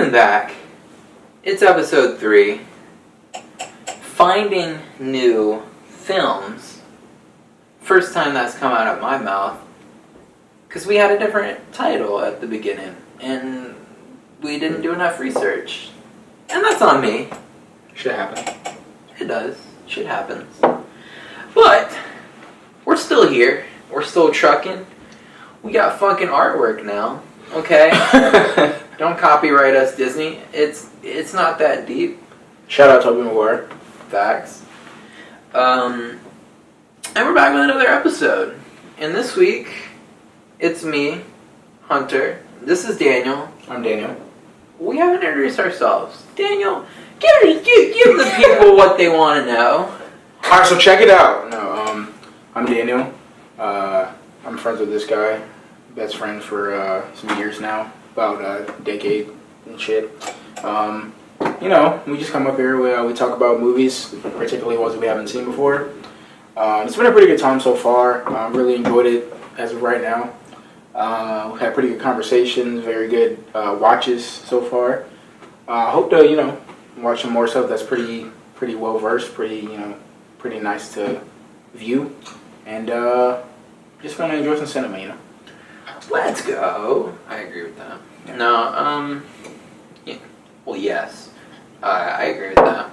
Welcome back. It's episode 3. Finding new films. First time that's come out of my mouth. Because we had a different title at the beginning. And we didn't do enough research. And that's on me. Shit happens. It does. Shit happens. But, we're still here. We're still trucking. We got fucking artwork now. Okay? Don't copyright us, Disney. It's not that deep. Shout out Tobey Maguire. Facts. And we're back with another episode. And this week, it's me, Hunter. This is Daniel. I'm Daniel. We haven't introduced ourselves. Daniel, give the people what they want to know. Alright, so check it out. No, I'm Daniel. I'm friends with this guy. Best friends for some years now. About a decade and shit. We just come up here, we talk about movies, particularly ones we haven't seen before. It's been a pretty good time so far. Really enjoyed it as of right now. We had pretty good conversations, very good watches so far. Hope to, watch some more stuff that's pretty well versed, pretty nice to view, and just gonna enjoy some cinema, Let's go. I agree with that. Yeah. No, yeah. Well, yes. I agree with that.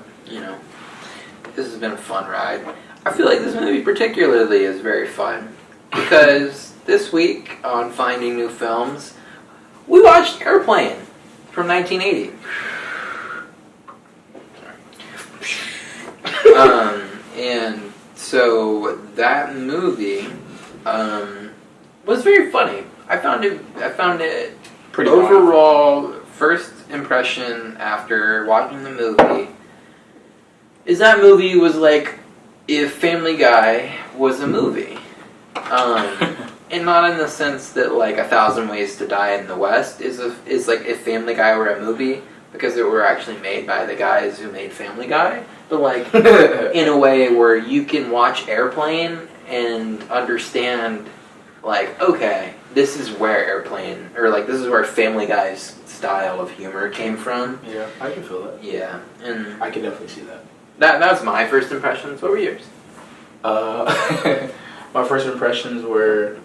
This has been a fun ride. I feel like this movie particularly is very fun because this week on Finding New Films, we watched Airplane from 1980. And so that movie was very funny. I found it Pretty overall, first impression after watching the movie is that movie was like if Family Guy was a movie. And not in the sense that like 1,000 Ways to Die in the West is like if Family Guy were a movie because it were actually made by the guys who made Family Guy, but like in a way where you can watch Airplane and understand like, okay, this is where Airplane, or like this is where Family Guy's style of humor came from. Yeah, I can feel that. Yeah, and I can definitely see that. That was my first impressions. What were yours? My first impressions were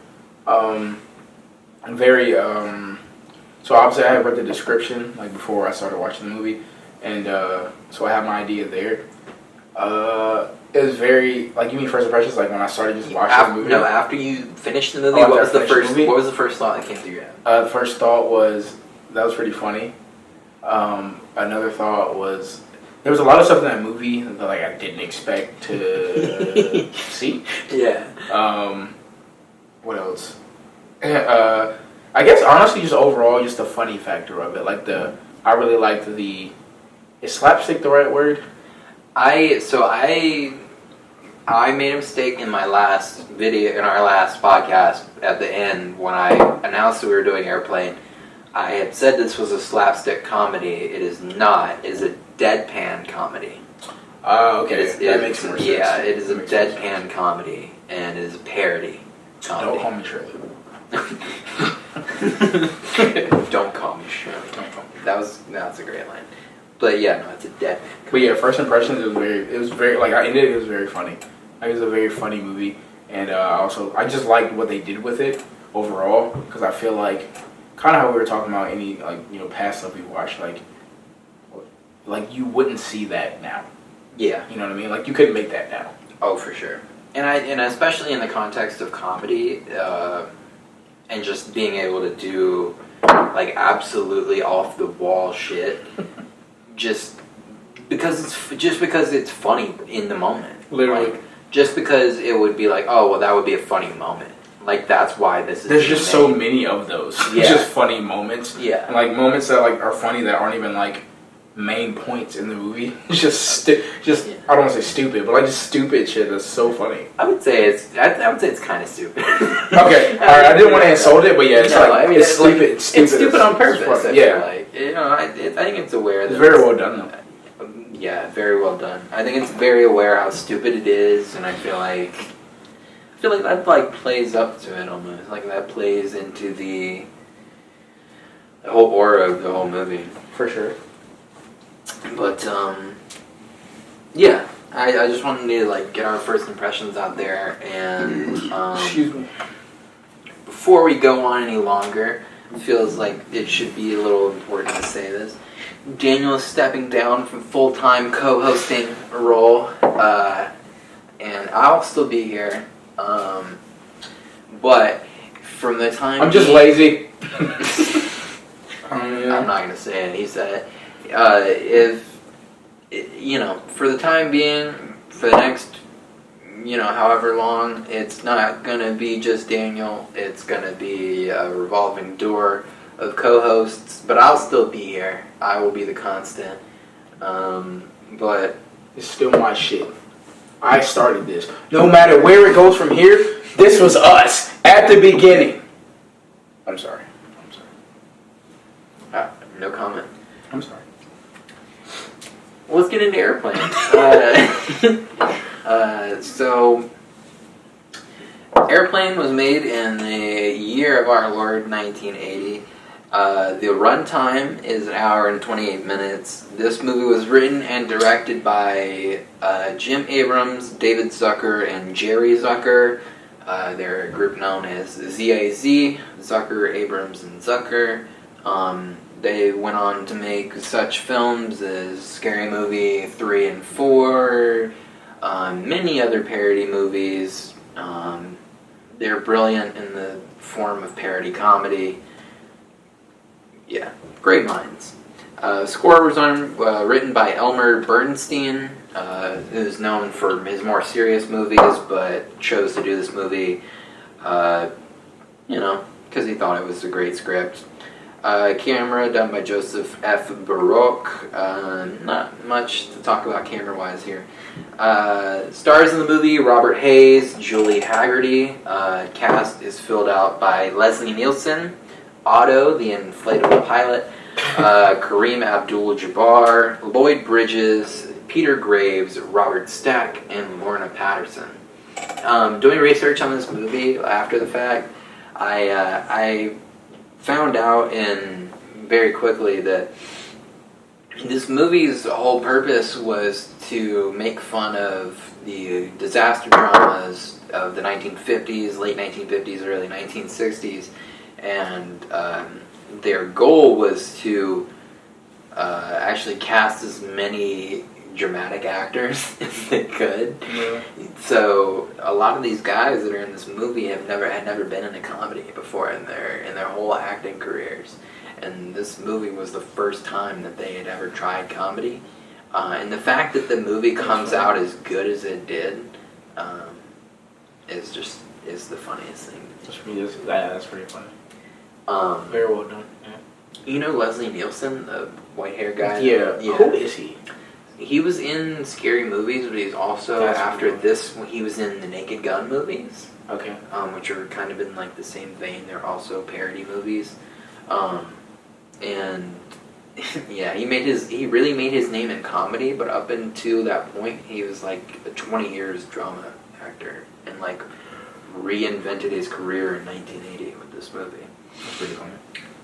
very so obviously I had read the description like before I started watching the movie, and so I have my idea there. It was very like, you mean first impressions like when I started just watching the movie? No, after you finished the movie, what was the first thought that came through your head? The first thought was that was pretty funny. Another thought was there was a lot of stuff in that movie that like I didn't expect to see. Yeah. What else? I guess honestly, just overall, just the funny factor of it. Like I really liked is slapstick the right word? I made a mistake in my last video, in our last podcast at the end when I announced that we were doing Airplane. I had said this was a slapstick comedy. It is not. It is a deadpan comedy. Okay. That makes more sense. Yeah, it is a deadpan comedy, and it is a parody comedy. Don't call me Shirley. Don't call me Shirley. That's a great line. But yeah, no, it's a deadpan comedy. But yeah, first impressions, it was very like it was very funny. Like, it was a very funny movie, and also I just liked what they did with it overall because I feel like kind of how we were talking about any past stuff we watched, like you wouldn't see that now. Yeah, you know what I mean. Like you couldn't make that now. Oh, for sure. And especially in the context of comedy, and just being able to do like absolutely off the wall shit, just because it's funny in the moment. Literally. Like, just because it would be like, oh well, that would be a funny moment. Like that's why this is. There's just so many of those. Yeah. Just funny moments. Yeah. And, like moments that like are funny that aren't even like main points in the movie. It's just I don't want to say stupid, but like just stupid shit that's so funny. I would say it's kind of stupid. Okay, all right. I didn't want to insult it, but yeah, it's it's stupid. It's stupid. It's stupid on purpose. Yeah. I think it's aware that it's very well done though. Yeah, very well done. I think it's very aware how stupid it is, and I feel like that like plays up to it almost. Like that plays into the the whole aura of the whole movie. For sure. But yeah, I just wanted to like get our first impressions out there, and Excuse me. before we go on any longer, it feels like it should be a little important to say this. Daniel is stepping down from full-time co-hosting role, and I'll still be here. But from the time I'm just lazy. I'm not gonna say it. He said it. If for the time being, for the next however long, it's not gonna be just Daniel. It's gonna be a revolving door of co-hosts, but I'll still be here. I will be the constant. But it's still my shit. I started this. No matter where it goes from here, this was us at the beginning. I'm sorry. no comment. I'm sorry. Let's get into Airplane. So, Airplane was made in the year of our Lord, 1980. The runtime is an hour and 28 minutes. This movie was written and directed by Jim Abrams, David Zucker, and Jerry Zucker. They're a group known as ZAZ, Zucker, Abrams, and Zucker. They went on to make such films as Scary Movie 3 and 4, many other parody movies. They're brilliant in the form of parody comedy. Yeah, great minds. Score was written by Elmer Bernstein, who's known for his more serious movies, but chose to do this movie, because he thought it was a great script. Camera done by Joseph F. Baroque. Not much to talk about camera-wise here. Stars in the movie: Robert Hayes, Julie Haggerty. Cast is filled out by Leslie Nielsen, Otto, the inflatable pilot, Kareem Abdul-Jabbar, Lloyd Bridges, Peter Graves, Robert Stack, and Lorna Patterson. Doing research on this movie after the fact, I found out very quickly that this movie's whole purpose was to make fun of the disaster dramas of the 1950s, late 1950s, early 1960s, and their goal was to actually cast as many dramatic actors as they could. Yeah. So a lot of these guys that are in this movie had never been in a comedy before in their whole acting careers, and this movie was the first time that they had ever tried comedy. And the fact that the movie comes out as good as it did is the funniest thing. That's pretty funny. Very well done. Yeah. Leslie Nielsen, the white hair guy? Yeah. Who is he? He was in Scary Movies, but he's also, after this, he was in the Naked Gun movies. Okay. Which are kind of in like the same vein. They're also parody movies. And yeah, he really made his name in comedy, but up until that point, he was like a 20 years drama actor and like reinvented his career in 1980 with this movie. That's pretty funny.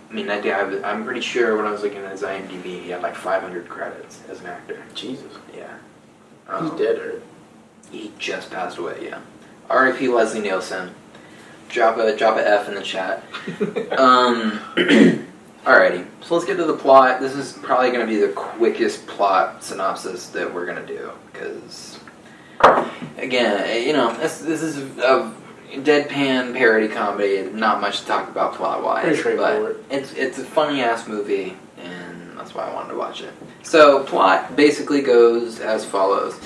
I mean, that day I'm pretty sure when I was looking at his IMDb, he had like 500 credits as an actor. Jesus. Yeah. He's dead, or? He just passed away, yeah. R.I.P. Leslie Nielsen. Drop a F in the chat. Alrighty, so let's get to the plot. This is probably going to be the quickest plot synopsis that we're going to do, because, again, this is a deadpan parody comedy, not much to talk about plot-wise. Pretty straightforward. But it's a funny-ass movie, and that's why I wanted to watch it. So, plot basically goes as follows.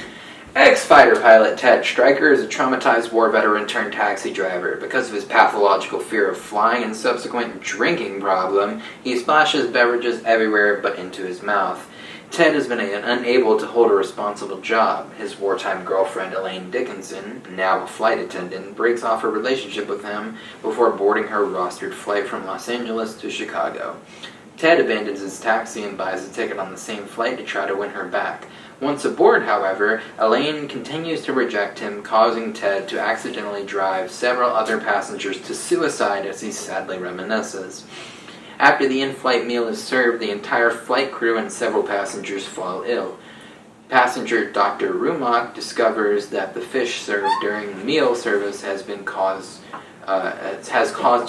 Ex-fighter pilot Ted Stryker is a traumatized war veteran turned taxi driver. Because of his pathological fear of flying and subsequent drinking problem, he splashes beverages everywhere but into his mouth. Ted has been unable to hold a responsible job. His wartime girlfriend Elaine Dickinson, now a flight attendant, breaks off her relationship with him before boarding her rostered flight from Los Angeles to Chicago. Ted abandons his taxi and buys a ticket on the same flight to try to win her back. Once aboard, however, Elaine continues to reject him, causing Ted to accidentally drive several other passengers to suicide as he sadly reminisces. After the in-flight meal is served, the entire flight crew and several passengers fall ill. Passenger Dr. Rumak discovers that the fish served during meal service has caused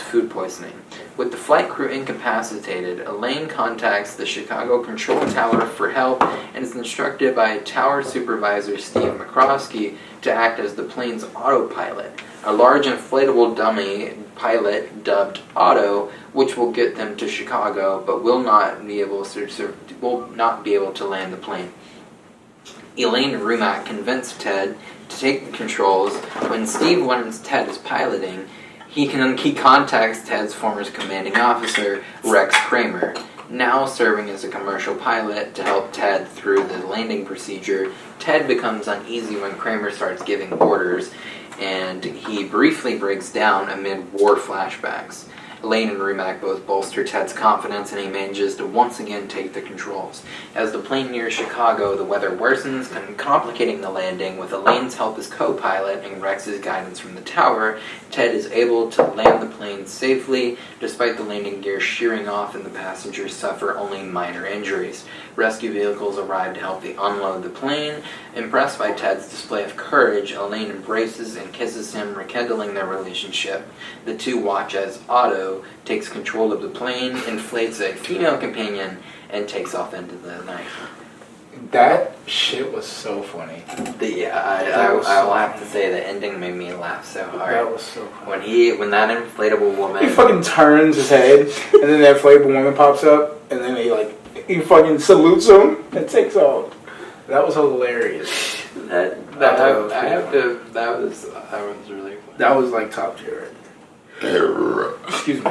food poisoning. With the flight crew incapacitated, Elaine contacts the Chicago Control Tower for help and is instructed by Tower Supervisor Steve McCroskey to act as the plane's autopilot, a large inflatable dummy pilot dubbed Otto, which will get them to Chicago, but will not be able to land the plane. Elaine and Rumak convince Ted to take the controls. When Steve learns Ted is piloting, he contacts Ted's former commanding officer, Rex Kramer, now serving as a commercial pilot, to help Ted through the landing procedure. Ted becomes uneasy when Kramer starts giving orders, and he briefly breaks down amid war flashbacks. Elaine and Rumak both bolster Ted's confidence, and he manages to once again take the controls. As the plane nears Chicago, the weather worsens, complicating the landing. With Elaine's help as co-pilot and Rex's guidance from the tower, Ted is able to land the plane safely, despite the landing gear shearing off and the passengers suffer only minor injuries. Rescue vehicles arrive to help unload the plane. Impressed by Ted's display of courage, Elaine embraces and kisses him, rekindling their relationship. The two watch as Otto takes control of the plane, inflates a female companion, and takes off into the night. That shit was so funny. I will have to say the ending made me laugh so hard. That was so funny. When that inflatable woman... He fucking turns his head, and then that inflatable woman pops up, and then he fucking salutes him and takes off. That was hilarious. That was really funny. That was like top tier right. Excuse me.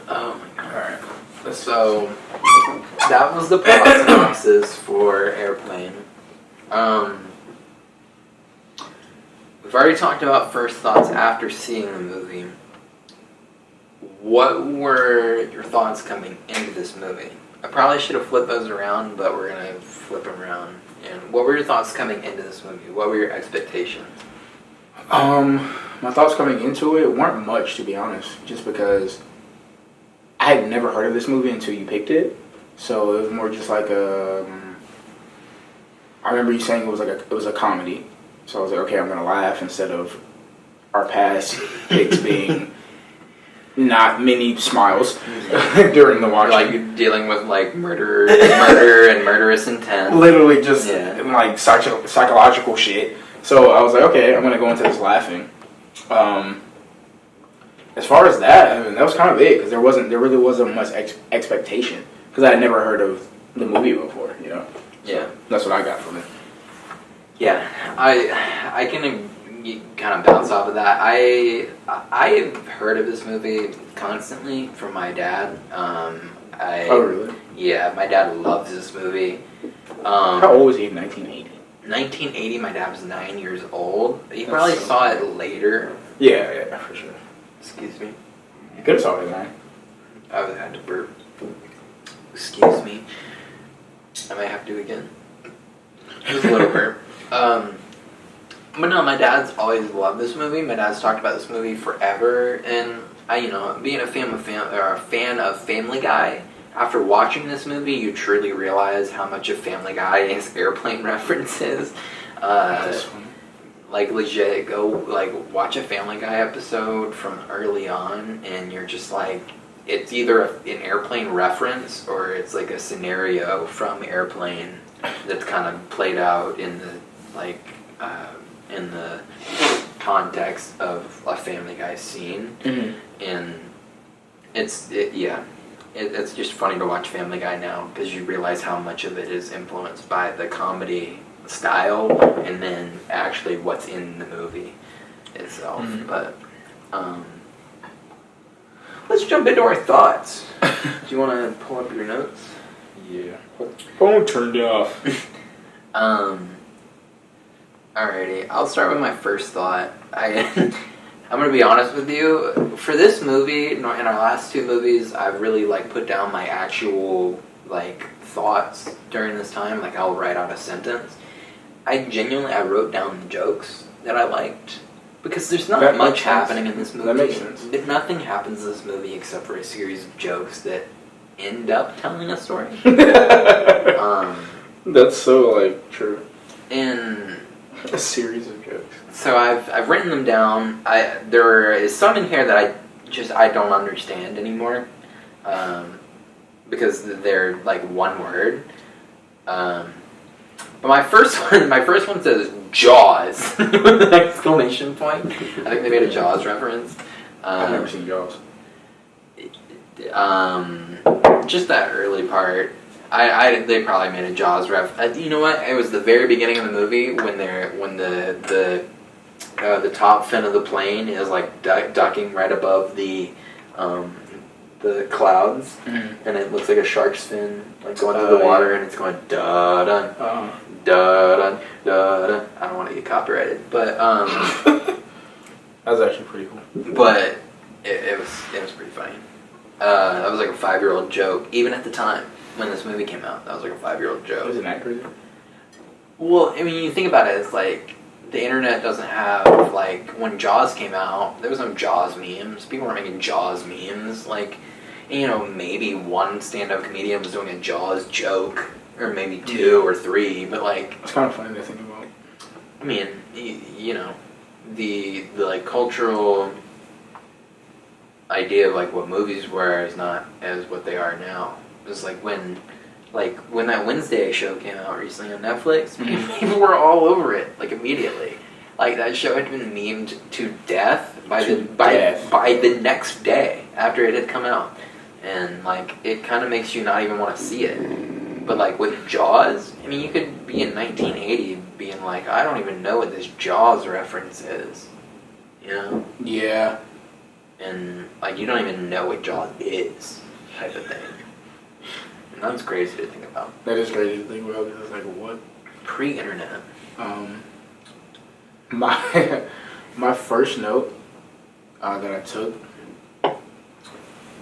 Oh my god. Alright. So, that was the plot synopsis for Airplane. We've already talked about first thoughts after seeing the movie. What were your thoughts coming into this movie? I probably should have flipped those around, but we're going to flip them around. And what were your thoughts coming into this movie? What were your expectations? My thoughts coming into it weren't much, to be honest, just because I had never heard of this movie until you picked it. So it was more just like I remember you saying it was a comedy. So I was like, okay, I'm gonna laugh instead of our past picks being not many smiles during the watching. Like dealing with like murder and murderous intent. Literally just like psychological shit. So I was like, okay, I'm gonna go into this laughing. As far as that, I mean, that was kind of it, because there really wasn't much expectation, because I had never heard of the movie before, you know. Yeah, so that's what I got from it. Yeah, I can kind of bounce off of that. I've heard of this movie constantly from my dad. Oh really? Yeah, my dad loves this movie. How old was he in 1980? 1980, my dad was 9 years old. He probably saw it later. Yeah, for sure. Excuse me. You could have saw it, man. I would have had to burp. Excuse me. I might have to again. Just a little burp. But no, my dad's always loved this movie. My dad's talked about this movie forever, and being a fan of Family Guy. After watching this movie, you truly realize how much of Family Guy is Airplane references. Like legit, go like watch a Family Guy episode from early on, and you're just like, it's either an Airplane reference or it's like a scenario from Airplane that's kind of played out in the context of a Family Guy scene, and it's just funny to watch Family Guy now because you realize how much of it is influenced by the comedy style and then actually what's in the movie itself. But let's jump into our thoughts. Do you want to pull up your notes? Yeah. Phone turned off. Alrighty, I'll start with my first thought. I'm gonna be honest with you. For this movie, in our last two movies, I've really put down my actual thoughts during this time. Like I'll write out a sentence. I wrote down the jokes that I liked because there's not much happening in this movie. That makes sense. Nothing happens in this movie except for a series of jokes that end up telling a story. That's so like true. And a series of jokes. So I've written them down. There is some in here that I don't understand anymore, because they're like one word. But my first one says Jaws with an exclamation point. I think they made a Jaws reference. I've never seen Jaws. Just that early part. They probably made a Jaws ref. You know what? It was the very beginning of the movie when the top fin of the plane is like ducking right above the clouds, and it looks like a shark's fin like going through the water, and it's going da dun da dun da dun. I don't want to get copyrighted, but that was actually pretty cool. But it was pretty funny. That was like a 5-year-old joke, even at the time when this movie came out. That was like a 5-year-old joke. Was it accurate? Well, I mean, you think about it, it's like the internet doesn't have, like, when Jaws came out, there was no Jaws memes. People weren't making Jaws memes. Like, you know, maybe one stand-up comedian was doing a Jaws joke, or maybe 2 or 3, but like, it's kind of funny to think about. I mean, you know, the like cultural idea of like what movies were is not as what they are now. It's like when that Wednesday show came out recently on Netflix, people were all over it like immediately. Like that show had been memed to death by the next day after it had come out, and like it kind of makes you not even want to see it. But like with Jaws, I mean, you could be in 1980 being like, I don't even know what this Jaws reference is, you know? Yeah. And like you don't even know what Jaws is, type of thing. And that's crazy to think about. That is crazy to think about, because it's like, what? Pre-internet. My first note that I took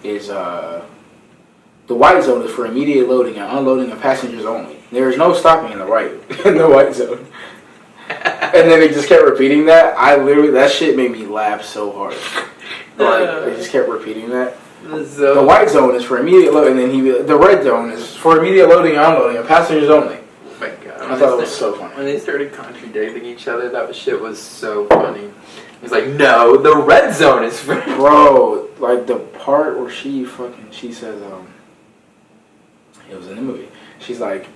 is the white zone is for immediate loading and unloading of passengers only. There is no stopping in the white zone. And then they just kept repeating that. That shit made me laugh so hard. Like, they just kept repeating that. The white zone is for immediate loading, and then the red zone is for immediate loading and unloading of passengers only. Oh my god. I thought it was so funny. When they started contradicting each other, that shit was so funny. It was like, no, the red zone is for... Bro, like the part where she says, it was in the movie. She's like,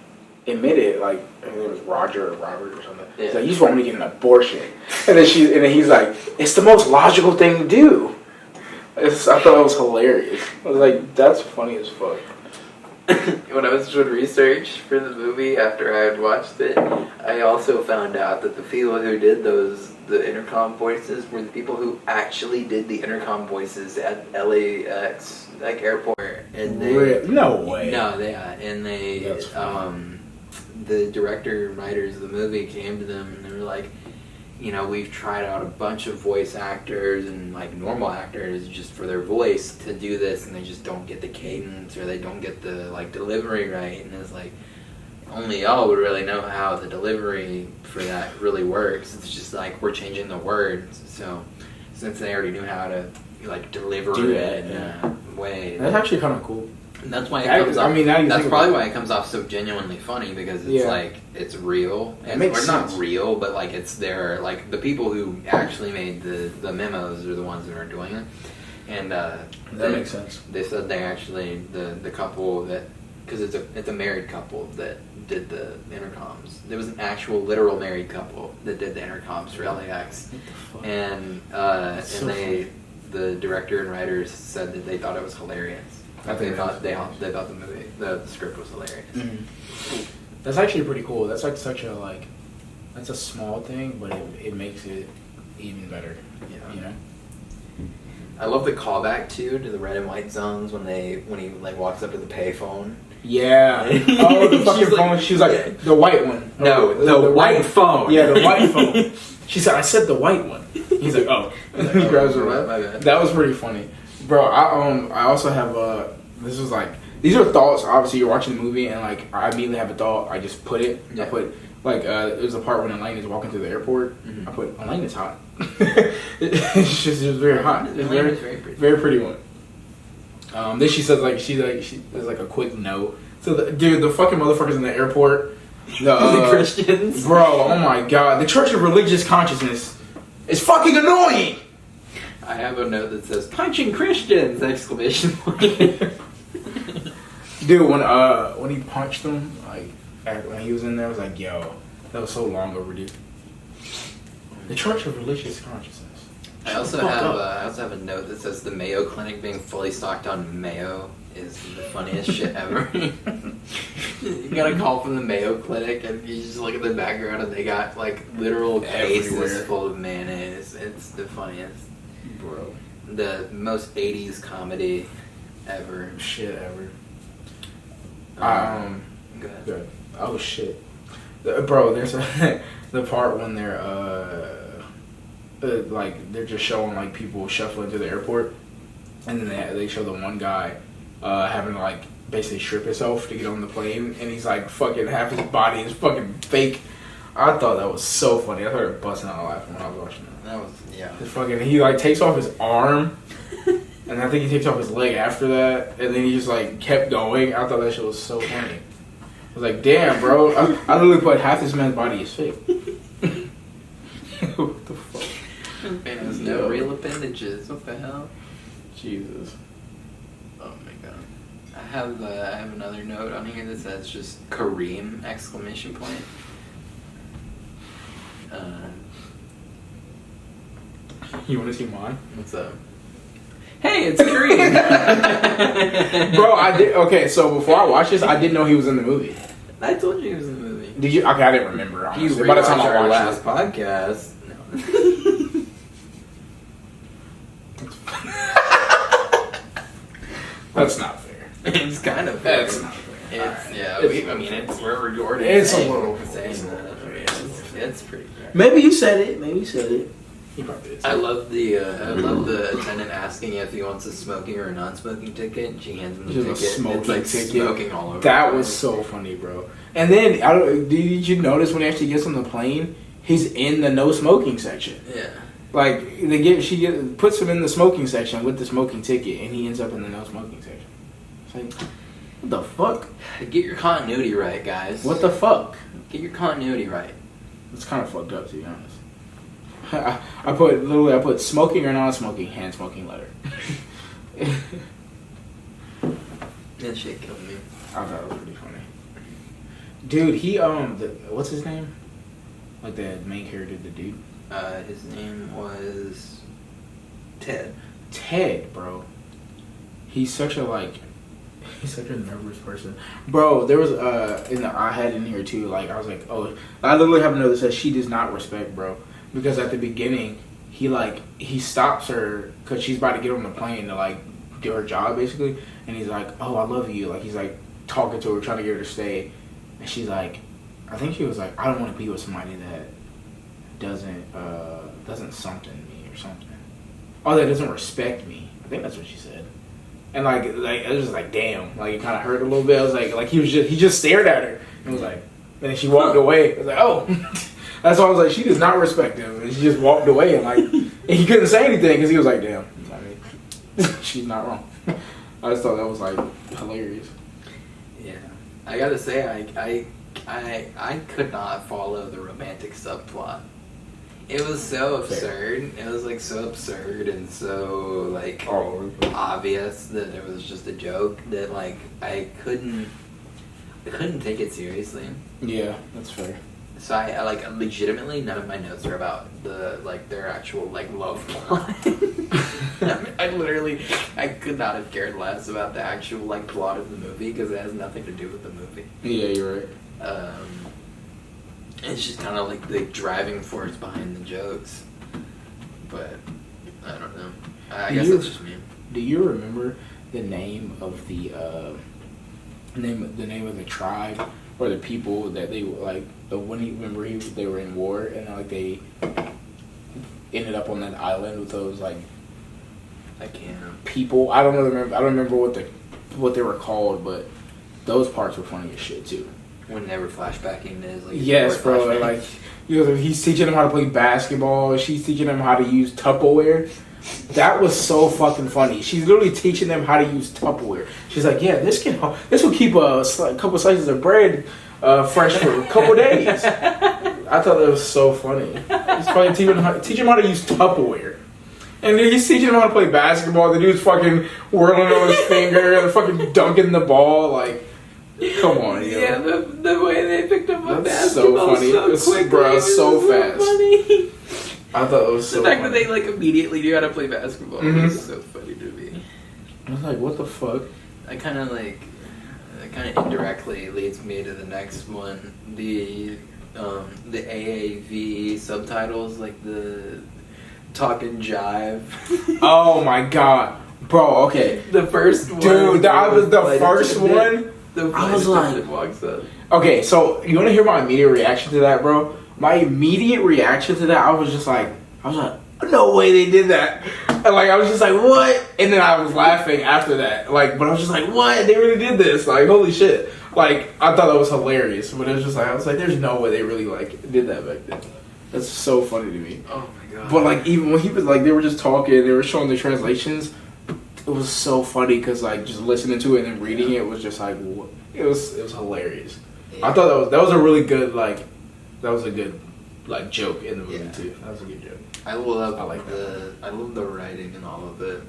admitted, like, I think it was Roger or Robert or something. Yeah. He's like, you just want me to get an abortion. And then he's like, it's the most logical thing to do. I thought it was hilarious. I was like, that's funny as fuck. When I was doing research for the movie after I had watched it, I also found out that the people who did the intercom voices were the people who actually did the intercom voices at LAX, like airport. And no way. No, and the director and writers of the movie came to them and they were like, you know, we've tried out a bunch of voice actors and like normal actors just for their voice to do this, and they just don't get the cadence or they don't get the like delivery right. And it's like, only y'all would really know how the delivery for that really works. It's just like we're changing the words. So since they already knew how to like deliver it in a way, that's actually kind of cool. And that's why it comes off. I mean, that's probably why it comes off so genuinely funny, because it's like it's real. It's not real, but like it's their like the people who actually made the memos are the ones that are doing it. And that makes sense. They said they actually the couple that, because it's a married couple that did the intercoms. There was an actual literal married couple that did the intercoms for LAX, and the director and writers said that they thought it was hilarious. They thought the movie, the script was hilarious. Mm-hmm. That's actually pretty cool. That's like such a that's a small thing, but it makes it even better. Yeah. You know. I love the callback too to the red and white zones when he like walks up to the payphone. Yeah. Oh, the fucking phone. She was like, the white one. No, the white phone. Yeah, the white phone. She said, I said the white one. He's like, oh. He grabs her. My bad. That was pretty funny. Bro, I also have this was like, these are thoughts. Obviously, you're watching the movie, and like, I immediately have a thought. I just put it. Yeah. I put, like, there's a part when Elaine is walking through the airport. Mm-hmm. I put, Elaine is hot. It's just, it was very hot. It's very pretty. Very pretty one. Then she says she there's like a quick note. So the fucking motherfuckers in the airport, the Christians, bro. Oh my god, the Church of Religious Consciousness is fucking annoying. I have a note that says "punching Christians!" exclamation point. Dude, when he punched them, like when he was in there, I was like, yo, that was so long overdue. The Church of Religious Consciousness. I also have a note that says the Mayo Clinic being fully stocked on mayo is the funniest shit ever. You got a call from the Mayo Clinic and you just look at the background and they got like literal cases everywhere full of mayonnaise. It's the funniest. Bro. The most 80s comedy ever. Shit ever. Go ahead. Good. Oh shit. Bro, there's the part when they're like they're just showing like people shuffling to the airport, and then they show the one guy having to like basically strip himself to get on the plane, and he's like fucking half his body is fucking fake. I thought that was so funny. I started busting out laughing when I was watching that. That was He like takes off his arm, and I think he takes off his leg after that, and then he just like kept going. I thought that shit was so funny. I was like, damn, bro, I literally put half this man's body is fake. What the fuck? Man has no real appendages. What the hell? Jesus. Oh my god. I have another note on here that says just Kareem exclamation point. You want to see mine? What's up? Hey, it's Kareem. Bro, I did. Okay, so before I watched this, I didn't know he was in the movie. I told you he was in the movie. Did you? Okay, I didn't remember. Honestly. You By the time rewatched I our watched last it. podcast. No. That's not fair. It's kind of fair. That's not fair. We're recording. It's a little saying that. It's pretty fair. Maybe you said it. He probably did. I love the attendant asking if he wants a smoking or a non-smoking ticket, and she hands him the ticket. It's like smoking all over. That was so funny, bro. And then did you notice when he actually gets on the plane, he's in the no smoking section. Yeah. Like she puts him in the smoking section with the smoking ticket, and he ends up in the no smoking section. It's like, what the fuck? Get your continuity right, guys. What the fuck? Get your continuity right. It's kind of fucked up, to be honest. I put smoking or non-smoking, hand smoking letter. That shit killed me. I thought it was pretty funny. Dude, what's his name? Like the main character, the dude. His name was Ted. Ted, bro. He's such a nervous person, bro. There was I had in here too. Like I was like, oh, I literally have a note that says she does not respect, bro. Because at the beginning, he stops her because she's about to get on the plane to like do her job basically, and he's like, "Oh, I love you." Like he's like talking to her, trying to get her to stay, and she's like, I think she was like, "I don't want to be with somebody that doesn't something me or something. Oh, that doesn't respect me." I think that's what she said. And like it was just like, damn, like it kind of hurt a little bit. I was like he just stared at her and was like, and then she walked away. I was like, oh. That's why I was like, she does not respect him, and she just walked away, and like, and he couldn't say anything because he was like, damn, I mean, she's not wrong. I just thought that was like hilarious. Yeah, I gotta say, I could not follow the romantic subplot. It was so absurd. It was like so absurd and so like obvious that it was just a joke that like I couldn't take it seriously. Yeah, that's fair. So I like legitimately none of my notes are about their actual like love plot. I could not have cared less about the actual like plot of the movie because it has nothing to do with the movie. Yeah, you're right. It's just kind of like the driving force behind the jokes, but I don't know. I guess that's just me. Do you remember the name of the name of the tribe or the people that they like? They were in war and like they ended up on that island with those like I can't people. I don't remember what they were called, but those parts were funny as shit too. When they were flashbacking to his like yes, bro. Like he's teaching them how to play basketball. She's teaching them how to use Tupperware. That was so fucking funny. She's literally teaching them how to use Tupperware. She's like, yeah, this will keep a couple slices of bread fresh for a couple days. I thought that was so funny. He's fucking teach him how to use Tupperware. And then he's teaching him how to play basketball. The dude's fucking whirling on his finger and fucking dunking the ball. Like, come on, yo. Yeah, the way they picked up a That's so basketball funny. quickly. Bro, so fast. Funny. I thought it was so The fact funny. that they like immediately knew how to play basketball was so funny to me. I was like, what the fuck? It kind of indirectly leads me to the next one. The AAV subtitles, like the talking jive. Oh my god. Bro, okay. The first one. Dude, that was the flight first attendant. one. The I was flight like- attendant walks up. Okay, so you want to hear my immediate reaction to that, bro? My immediate reaction to that, I was like, no way they did that. And like, I was just like, what? And then I was laughing after that. Like, but I was just like, what? They really did this. Like, holy shit. Like, I thought that was hilarious. But it was just like, I was like, there's no way they really, like, did that back then. That's so funny to me. Oh my god. But like, even when he was like, they were just talking, they were showing the translations. It was so funny because like, just listening to it and then reading it was just like, it was hilarious. Yeah. I thought that was a really good, like, that was a good, like, joke in the movie, too. That was a good joke. I love I like the writing and all of it.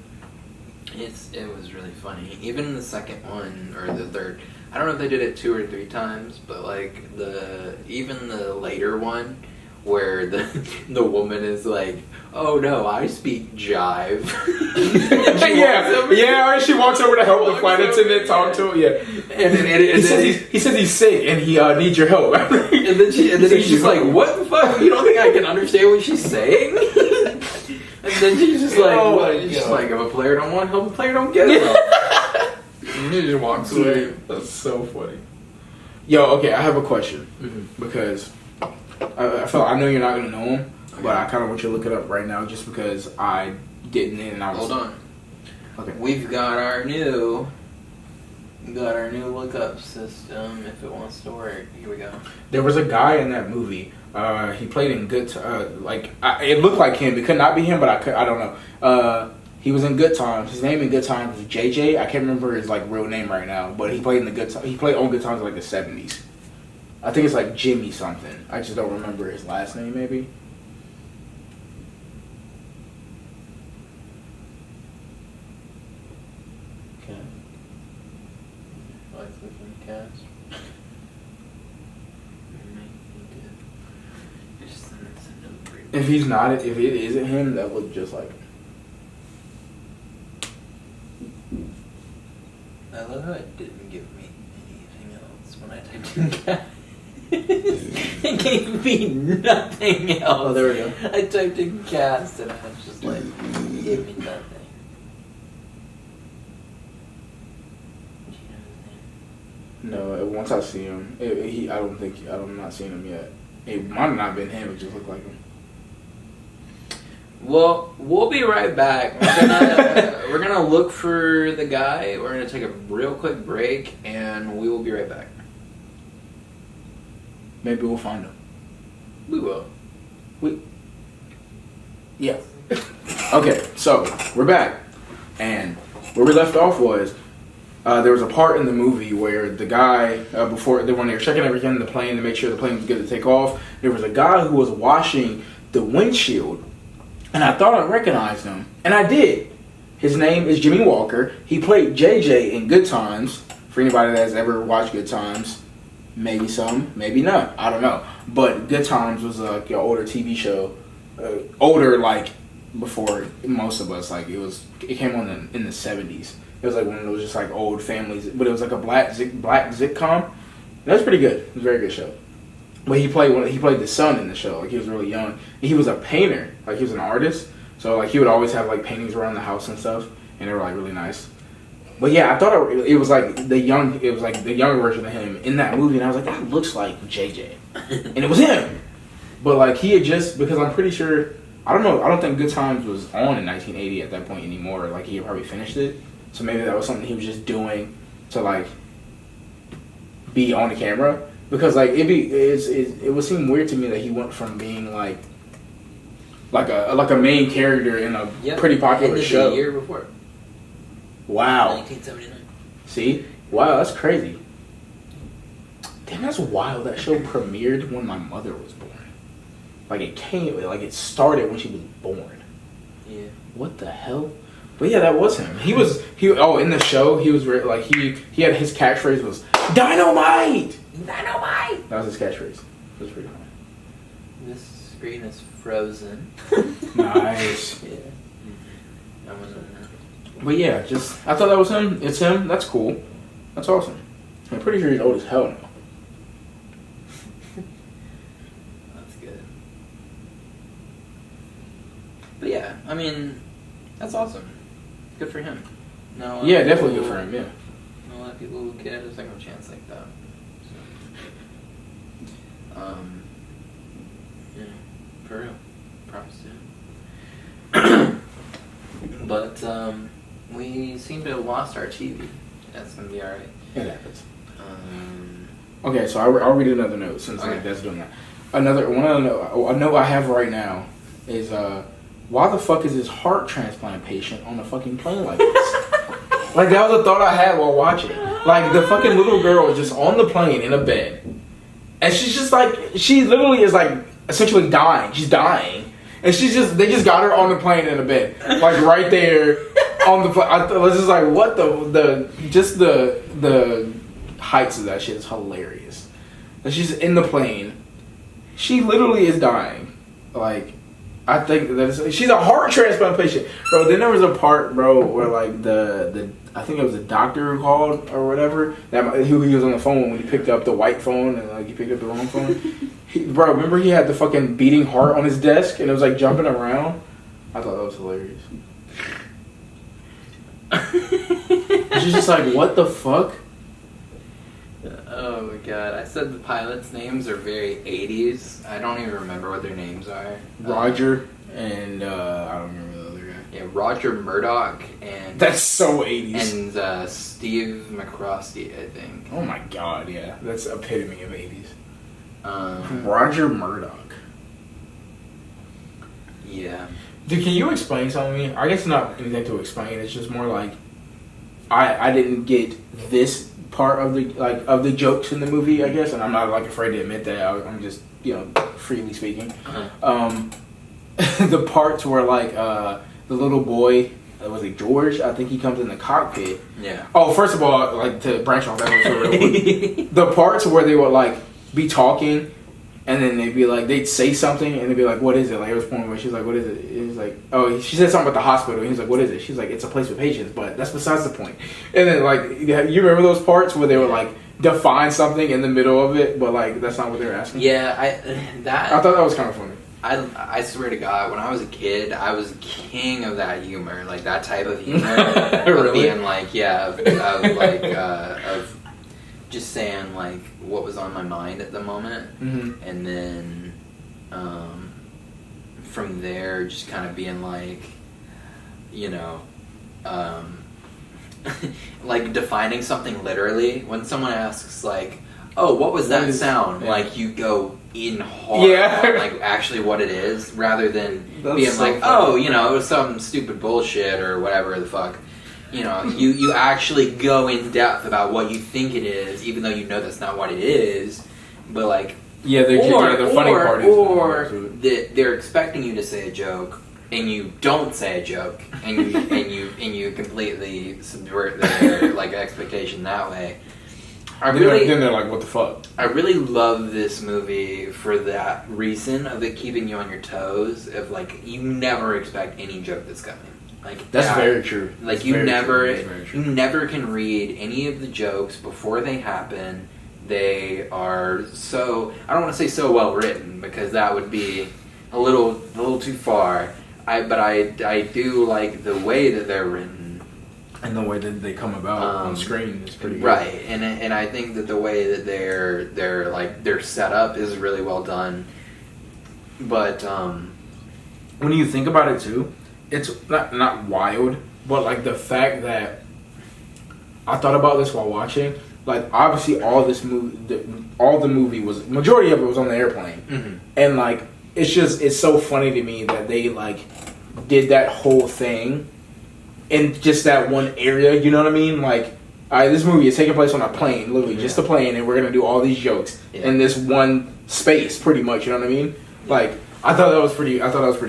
It was really funny. Even the second one or the third, I don't know if they did it 2 or 3 times, but like even the later one where the woman is like, "Oh no, I speak jive." Yeah, she walks over to help the flight attendant talk to him. Yeah, and he says he's sick and he needs your help. And then he's just like, "What the fuck? You don't think I can understand what she's saying?" And then she's just like, Oh "What?" my She's just God. like, "If a player don't want help, a player don't get help." And he just walks away. That's so funny. Yo, okay, I have a question because I know you're not gonna know him, but I kind of want you to look it up right now just because I didn't and I was. Hold on. Okay. We've got our new lookup system. If it wants to work, here we go. There was a guy in that movie. He played in Good. It looked like him. It could not be him, but I don't know. He was in Good Times. His name in Good Times was JJ. I can't remember his like real name right now, but he played in the Good. He played on Good Times in like the 70s. I think it's like Jimmy something. I just don't remember his last name. Maybe. Okay. Cast. If he's not, if it isn't him, that would just like. I love how it didn't give me anything else when I typed in cast. It gave me nothing else. Oh, there we go. I typed in cast and I was just like, it gave me nothing. Do you know his name? No, once I see him, I'm not seeing him yet. It might have not been him. It just looked like him. Well, we'll be right back. We're gonna look for the guy. We're gonna take a real quick break, and we will be right back. Maybe we'll find him. We will. Yeah. Okay, so we're back, and where we left off was there was a part in the movie where the guy when they were checking everything in the plane to make sure the plane was good to take off, there was a guy who was washing the windshield, and I thought I recognized him, and I did. His name is Jimmy Walker. He played JJ in Good Times. For anybody that has ever watched Good Times, maybe some, maybe not. I don't know. But Good Times was like an older TV show, older like before most of us. Like it came on in the 70s. It was like one of those just like old families, but it was like a black sitcom. That was pretty good. It was a very good show. But he played the son in the show. Like he was really young. And he was a painter. Like he was an artist. So like he would always have like paintings around the house and stuff, and they were like really nice. But yeah, I thought it was like the younger version of him in that movie, and I was like, that looks like JJ, and it was him. But like he had just, because I'm pretty sure, I don't know, I don't think Good Times was on in 1980 at that point anymore. Like he had probably finished it, so maybe that was something he was just doing to like be on the camera. Because like it would seem weird to me that he went from being like like a main character in a pretty popular show. The year before. Wow. 1979. See? Wow, that's crazy. Damn, that's wild. That show premiered when my mother was born. Like it started when she was born. Yeah. What the hell? But yeah, that was him. In the show, he was like, he had his catchphrase was, "Dynamite!" Dynamite! That was his catchphrase. It was pretty funny. This screen is frozen. Nice. Yeah. But yeah, I thought that was him. It's him. That's cool. That's awesome. I'm pretty sure he's old as hell now. That's good. But yeah, I mean, that's awesome. Good for him. No. Yeah, definitely good for him. Yeah. A lot of people get a second chance like that. So, yeah, for real. Props to him. But we seem to have lost our TV. That's gonna be alright. It happens. Okay, so I'll read another note since that's doing that. A note I have right now is why the fuck is this heart transplant patient on a fucking plane like this? Like, that was a thought I had while watching. Like, the fucking little girl is just on the plane in a bed, and she's just like, she literally is like essentially dying. She's dying, and they just got her on the plane in a bed, like right there on the plane. I was just like, what the heights of that shit is hilarious. And she's in the plane. She literally is dying. Like, I think she's a heart transplant patient, bro. Then there was a part, bro, where like I think it was the doctor who called or whatever. Who he was on the phone when he picked up the white phone and like he picked up the wrong phone. Bro, remember he had the fucking beating heart on his desk and it was like jumping around. I thought that was hilarious. She's just like, what the fuck? Oh my god, I said the pilots' names are very 80s. I don't even remember what their names are. Roger and I don't remember the other guy. Yeah, Roger Murdoch and... That's so 80s. And Steve McCrosty, I think. Oh my god, yeah. That's epitome of 80s. Roger Murdoch. Yeah. Dude, can you explain something to me? I guess not anything to explain. It's just more like I didn't get this part of the jokes in the movie, I guess, and I'm not like afraid to admit that. I'm just freely speaking. The parts where like the little boy, was it George? I think he comes in the cockpit. Yeah. Oh, first of all, like to branch off that one real quick, the parts where they would like be talking. And then they'd say something, and they'd be like, what is it? Like, it was point where she's like, what is it? It was like, oh, she said something about the hospital. And he's like, what is it? She's like, it's a place for patients, but that's besides the point. And then, like, you remember those parts where they would, like, define something in the middle of it, but, like, that's not what they were asking? Yeah, I thought that was kind of funny. I swear to God, when I was a kid, I was king of that humor, like, that type of humor. Really? Of being, like, of just saying like what was on my mind at the moment, and then from there just kind of being like, like defining something literally. When someone asks like, "Oh, what was that sound?" Yeah. Like you go in hard, on, like actually what it is, rather than being so like, funny. "Oh, it was some stupid bullshit or whatever the fuck." You actually go in depth about what you think it is, even though you know that's not what it is. But like, the funny part is, or they're expecting you to say a joke and you don't say a joke, and you completely subvert their like expectation that way. Then they're like, what the fuck? I really love this movie for that reason of it keeping you on your toes. Of like, you never expect any joke that's coming. Like that's very true. Like you never can read any of the jokes before they happen. They are so, I don't want to say so well written because that would be a little too far. But I do like the way that they're written and the way that they come about on screen is pretty good. Right, and I think that the way that they're set up is really well done. But when you think about it too, it's not wild, but like the fact that I thought about this while watching, like obviously all the movie was, majority of it was on the airplane, and like it's so funny to me that they like did that whole thing in just that one area. You know what I mean? Like, all right, this movie is taking place on a plane, literally just a plane, and we're gonna do all these jokes in this one space, pretty much. You know what I mean? Yeah. Like, I thought that was pretty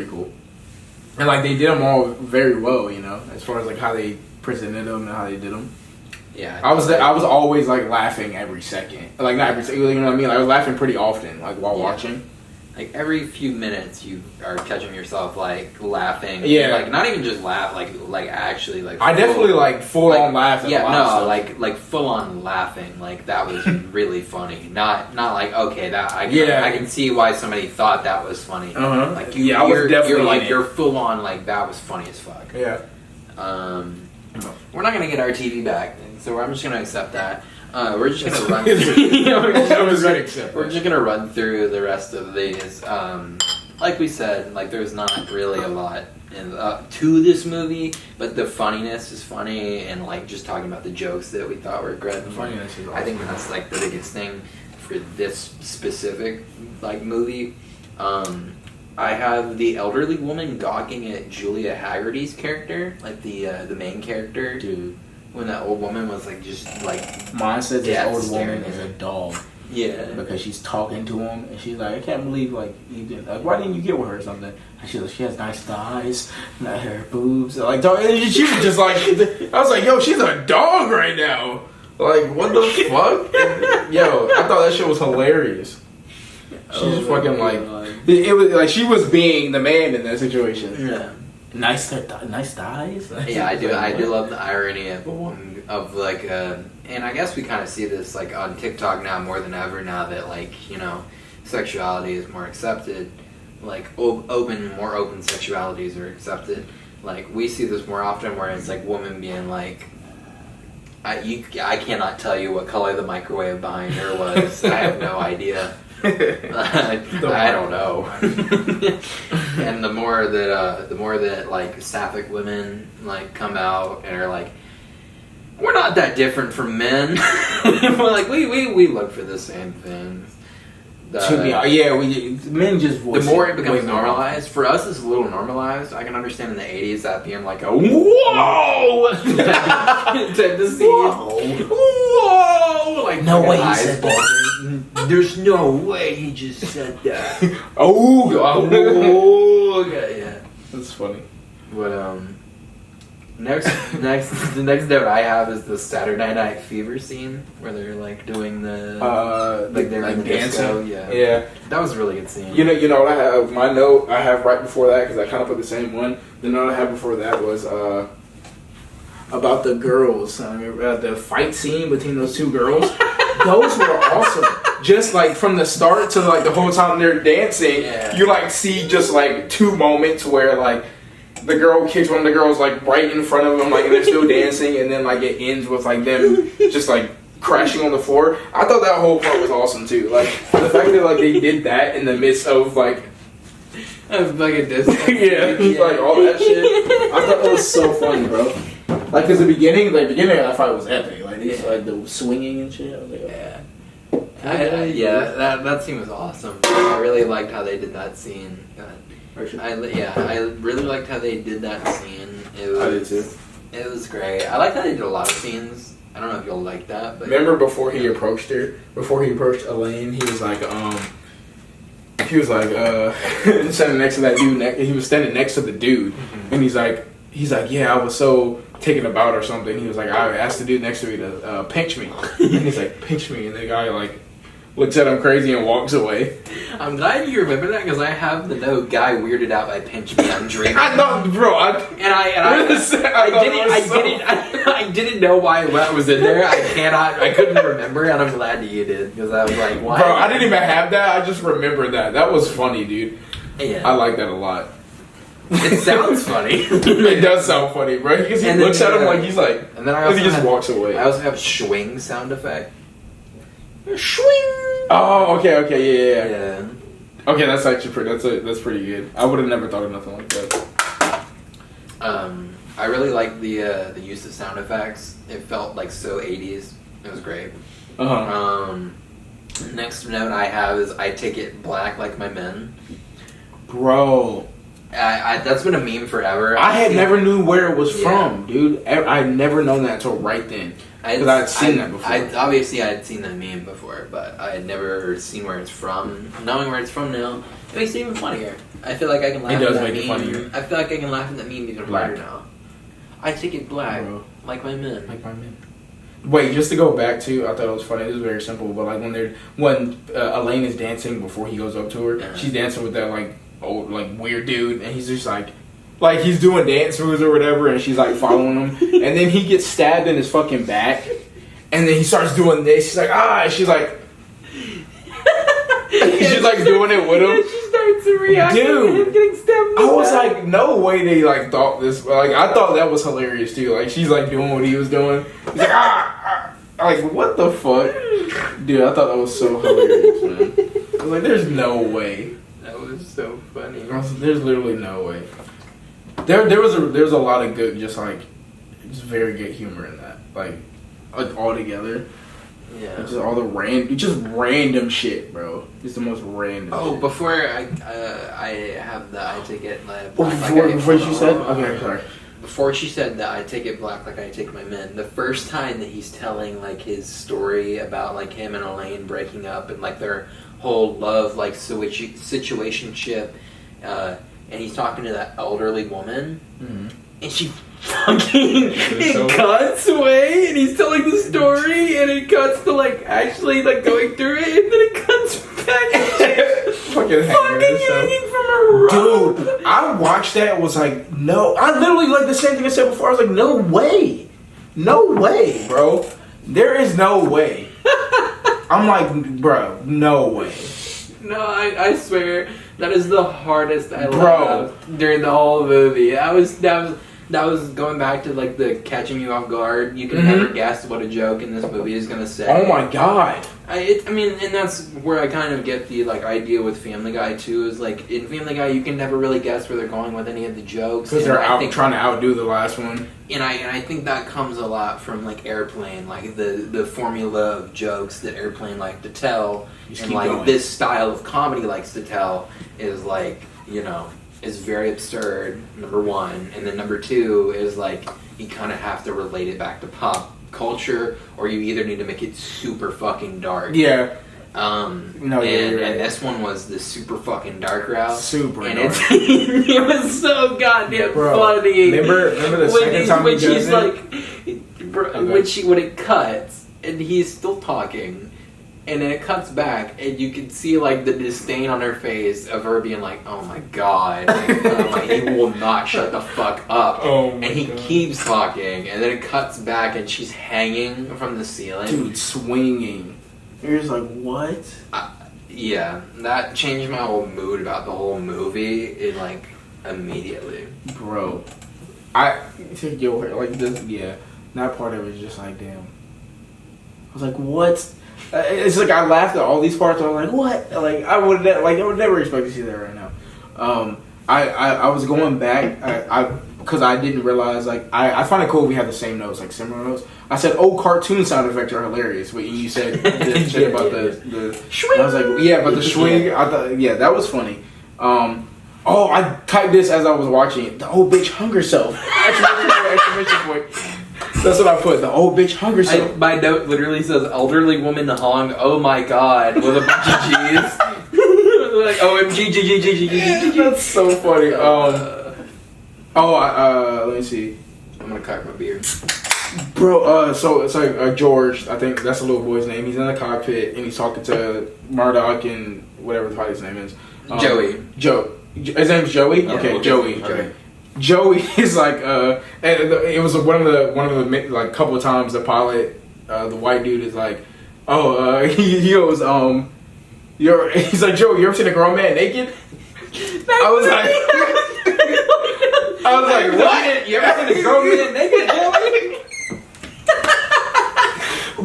cool, and like they did them all very well. You know, as far as like how they presented them and how they did them. Yeah, I was always like laughing every second. Like not every second, you know what I mean? Like, I was laughing pretty often, like while watching. Like every few minutes, you are catching yourself like laughing. Yeah, like not even just laugh, like actually like. I definitely like full on laughing. Yeah, no, like full on laughing. Like that was really funny. Not like okay, that I can see why somebody thought that was funny. Like you're full on like that was funny as fuck. Yeah. We're not gonna get our TV back, so I'm just gonna accept that. We're just gonna run. We're just gonna run through the rest of these. Like we said, like there's not really a lot to this movie, but the funniness is funny, and like just talking about the jokes that we thought were great. The funniness is awesome. I think that's like the biggest thing for this specific like movie. I have the elderly woman gawking at Julia Haggerty's character, like the main character. Dude. When that old woman was like just like mine says this old woman is a dog. Yeah, because she's talking to him and she's like, I can't believe like you did. Like, why didn't you get with her or something? And she's like, she has nice thighs, not her boobs. Like, she was just like, I was like, yo, she's a dog right now. Like, what the fuck? Yo, I thought that shit was hilarious. She's just fucking like, it was like she was being the man in that situation. Yeah. Nice thighs. Yeah, I do love the irony of like, and I guess we kind of see this like on TikTok now more than ever. Now that like sexuality is more accepted, like more open sexualities are accepted. Like we see this more often, where it's like women being like, I cannot tell you what color the microwave behind her was. I have no idea. I don't know. And the more that like sapphic women like come out and are like, we're not that different from men. We're like we look for the same things. Men just voice the more it becomes normalized. For us, it's a little normalized. I can understand in the 80s that being like a whoa to see whoa, like no way he said that. There's no way he just said that. Yeah, that's funny. But the next note I have is the Saturday Night Fever scene where they're like doing the like they're in the disco. Yeah, that was a really good scene. You know what I have? My note I have right before that, because I kind of put the same one. The note I had before that was about the girls. The fight scene between those two girls. Those were awesome. Just like from the start to like the whole time they're dancing, you like see just like two moments where like the girl kicks one of the girls like right in front of them, like and they're still dancing, and then like it ends with like them just like crashing on the floor. I thought that whole part was awesome too. Like the fact that like they did that in the midst of like like a disco. Like all that shit. I thought that was so funny, bro. Like, cause the beginning of that fight was epic. Like, like the swinging and shit. I was like, that scene was awesome. I really liked how they did that scene. I really liked how they did that scene. I did too. It was great. I like how they did a lot of scenes. I don't know if you'll like that, but remember before he approached Elaine, he was like, standing next to that dude. He was standing next to the dude, and he's like, yeah, I was so taken aback or something. He was like, I asked the dude next to me to pinch me, and he's like, pinch me, and the guy like looks at him crazy and walks away. I'm glad you remember that, because I have the note guy weirded out by pinch me. I'm dreaming. I know, bro. I didn't know why that was in there. I couldn't remember, and I'm glad you did, because I was like, why? Bro, I didn't even have that. I just remembered that. That was funny, dude. Yeah, I like that a lot. It sounds funny. It does sound funny, bro. Because he looks at him like he's like, and then he just walks away. I also have swing sound effect. Swing. Oh, okay, yeah. Okay, that's actually that's pretty good. I would have never thought of nothing like that. I really like the use of sound effects. It felt like so 80s. It was great. Uh-huh. Next note I have is I take it black like my men. Bro. That's been a meme forever. I had never knew where it was from, dude. I had never known that until right then. Because I had seen that before. Obviously, I had seen that meme before, but I had never seen where it's from. Knowing where it's from now, it makes it even funnier. I feel like I can laugh at that meme. It does make it funnier. I feel like I can laugh at that meme even harder now. I take it black, bro. Like my men. Like my men. Wait, just to go back to, I thought it was funny. This is very simple, but like when Elaine is dancing before he goes up to her, she's dancing with that like old like weird dude, and he's just like he's doing dance moves or whatever, and she's like following him, and then he gets stabbed in his fucking back, and then he starts doing this. She's like and she's like. She's like doing it with him. Yeah, she starts to react to him getting stabbed. I was like, no way they like thought this. Like I thought that was hilarious too. Like she's like doing what he was doing. He's like like what the fuck, dude? I thought that was so hilarious, man. I was like, there's no way. That was so funny. There's literally no way. There was a lot of good, just very good humor in that. Like all together. Yeah. Just all the random shit, bro. It's the most random shit. Before I have the I take it black. Before she said? Okay, sorry. Before she said that I take it black like I take my men, the first time that he's telling like his story about like him and Elaine breaking up and like their whole love like situationship, and he's talking to that elderly woman, and she fucking cuts away, and he's telling the story, and it cuts to like actually like going through it, and then it cuts back and fucking hanging from a rope. Dude, I watched that and was like, no. I literally like the same thing I said before. I was like, no way, bro. There is no way. I'm like, bro, no way. No, I swear that is the hardest I laughed during the whole movie. That was going back to like the catching you off guard. You can never guess what a joke in this movie is gonna say. Oh my god! I mean, and that's where I kind of get the like idea with Family Guy too. Is like in Family Guy, you can never really guess where they're going with any of the jokes because they're trying to outdo the last one. And I think that comes a lot from like Airplane, like the formula of jokes that Airplane like to tell, and like going. This style of comedy likes to tell is like is very absurd, number one, and then number two is like you kind of have to relate it back to pop culture, or you either need to make it super fucking dark. Yeah. And this one was the super fucking dark route. Super and dark. It was so goddamn funny. Remember the second time when she's like, when it cuts and he's still talking. And then it cuts back, and you can see like the disdain on her face of her being like, "Oh my god, he will not shut the fuck up." And he keeps talking, and then it cuts back, and she's hanging from the ceiling, dude, swinging. You're just like, what? Yeah, that changed my whole mood about the whole movie. Like immediately, bro. That part of it is just like, damn. I was like, what? It's like I laughed at all these parts. I was like, "What?" Like I would never expect to see that right now. I was going back because I didn't realize I find it cool we have the same notes, like similar notes. I said, "Oh, cartoon sound effects are hilarious." But you said the shit about the swing. I was like, "Yeah," but the swing. I thought, yeah, that was funny. I typed this as I was watching it. The old bitch hung herself. Exclamation point. That's what I put. The old bitch hung herself. My note literally says elderly woman hung. Oh my god, with a bunch of G's. Like OMG, G. That's so funny. Let me see. I'm gonna crack my beer, bro. So it's like George. I think that's the little boy's name. He's in the cockpit and he's talking to Murdoch and whatever the fuck his name is. Joey. His name's Joey. Yeah, okay, we'll Joey. Okay. Joey is like, and it was one of the like couple of times the pilot, the white dude is like, he goes, he's like, Joey, you ever seen a grown man naked? I was like, what? You ever seen a grown man naked, Joey?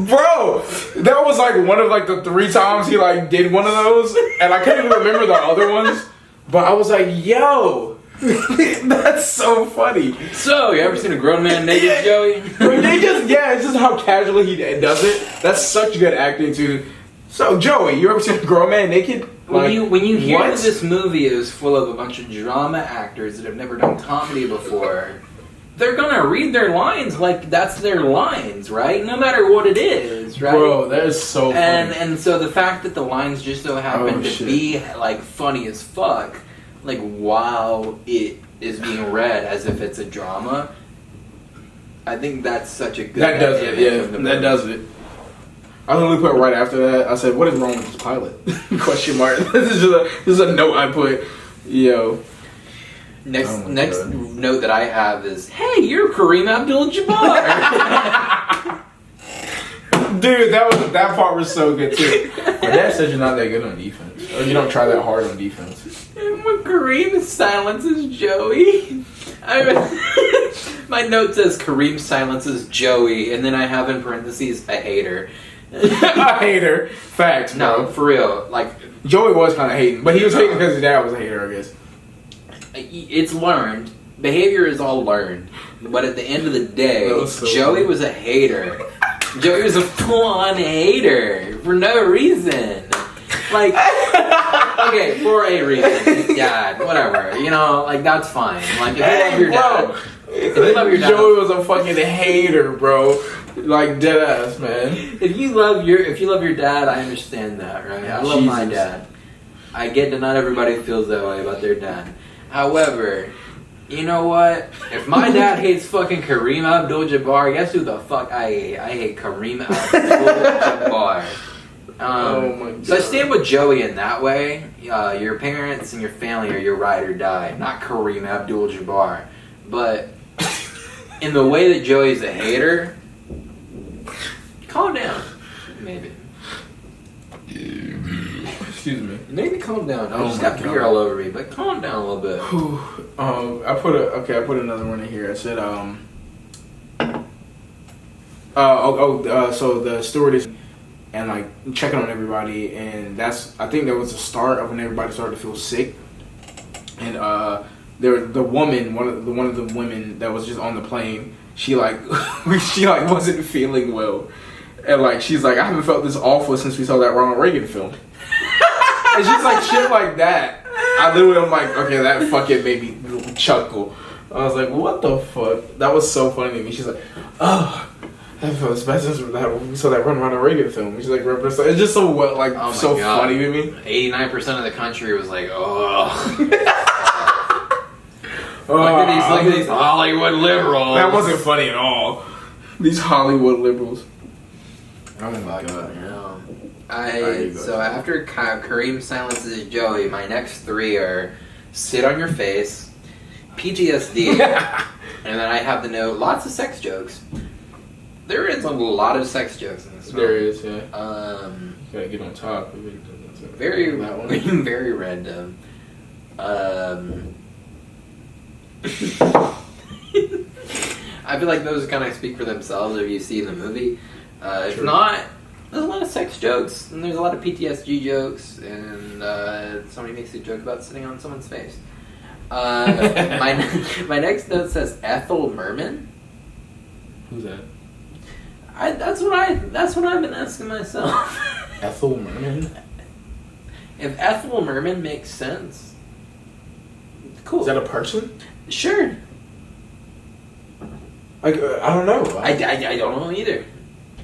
Bro, that was like one of like the 3 times he like did one of those, and I couldn't even remember the other ones, but I was like, yo. That's so funny. So, you ever seen a grown man naked, Joey? It's just how casually he does it. That's such good acting too. So, Joey, you ever seen a grown man naked? When you hear what? that this movie is full of a bunch of drama actors that have never done comedy before, they're gonna read their lines like that's their lines, right? No matter what it is, right? Bro, that is so funny. And so the fact that the lines just so happen to be like funny as fuck, like while it is being read as if it's a drama, I think that's such a good. That does it. Yeah, that does it. I literally put right after that. I said, "What is wrong with this pilot?" Question mark. This is a note I put. Yo. Next note that I have is, "Hey, you're Kareem Abdul-Jabbar." Dude, that part was so good too. My dad says you're not that good on defense, or you don't try that hard on defense. And when Kareem silences Joey, my note says Kareem silences Joey, and then I have in parentheses a hater. A hater. Facts, bro. No, for real. Like Joey was kind of hating, but he was hating because his dad was a hater, I guess. It's learned. Behavior is all learned. But at the end of the day, Joey was a hater. Joey was a full-on hater for no reason. Like, okay, for a reason. Dad, whatever. You know, like, that's fine. Like, if you love your dad. If you love your dad. Joey was a fucking hater, bro. Like, dead ass, man. If you love your dad, I understand that, right? I love my dad. I get that not everybody feels that way about their dad. However, you know what? If my dad hates fucking Kareem Abdul-Jabbar, guess who the fuck I hate? I hate Kareem Abdul-Jabbar. Oh my God. So I stand with Joey in that way. Your parents and your family are your ride or die, not Kareem Abdul-Jabbar. But in the way that Joey's a hater, calm down. Maybe. Excuse me. Maybe calm down. I just got beer all over me, but calm down a little bit. I put another one in here. I said, so the stewardess and like checking on everybody, and I think that was the start of when everybody started to feel sick, and the woman, one of the women that was just on the plane, she wasn't feeling well, and like she's like, I haven't felt this awful since we saw that Ronald Reagan film. It's just like shit like that. I'm like, okay, that fucking made me chuckle. I was like, what the fuck? That was so funny to me. She's like, oh, I felt this bad since we saw that Ronald Reagan film. She's like, it's just so so God. Funny to me. 89% of the country was like, oh. Look at these Hollywood liberals. That wasn't funny at all. These Hollywood liberals. Oh my God. So after Kareem silences Joey, my next three are sit on your face, PTSD, and then I have the note lots of sex jokes. There is a lot of sex jokes in this film. There is, yeah. You gotta get on top. Very, very random. I feel like those kind of speak for themselves if you see the movie. If not, there's a lot of sex jokes, and there's a lot of PTSD jokes, and somebody makes a joke about sitting on someone's face. My next note says Ethel Merman. Who's that? That's what I've been asking myself. Ethel Merman? If Ethel Merman makes sense, cool. Is that a person? Sure. Like, I don't know. I don't know either.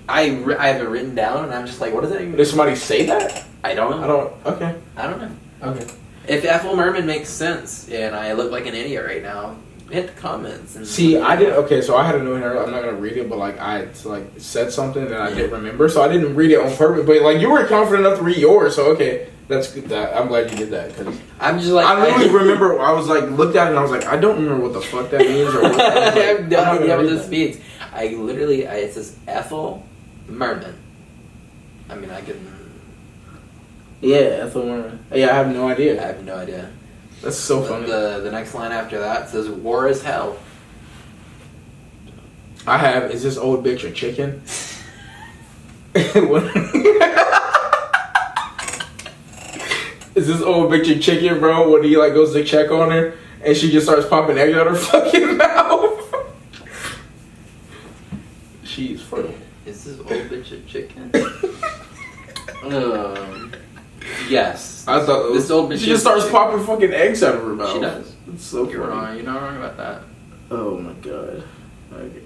I have it written down, and I'm just like, what does that even mean? Did somebody say that? I don't know. Okay. I don't know. Okay. If Ethel Merman makes sense, and I look like an idiot right now, hit the comments. And see, I didn't. Okay, so I had a note here. I'm not gonna read it, but like I said something that I didn't remember, so I didn't read it on purpose. But like you were confident enough to read yours, so okay, that's good. I'm glad you did that because I'm just like I literally remember. I was like looked at it and I was like, I don't remember what the fuck that means or what. I have no idea what this means. It says Ethel Merman. I mean, I can. Yeah, Ethel Merman. Yeah, I have no idea. I have no idea. That's so funny. The next line after that says war is hell. I have. Is this old bitch a chicken? Is this old bitch a chicken, bro? When he like goes to check on her and she just starts popping eggs out her fucking mouth. She's funny. Is this old bitch a chicken? Yes. I thought this old bitch. She just starts popping fucking eggs out of her mouth. She does. It's so You're funny. wrong. You're not wrong about that. Oh my god. Okay.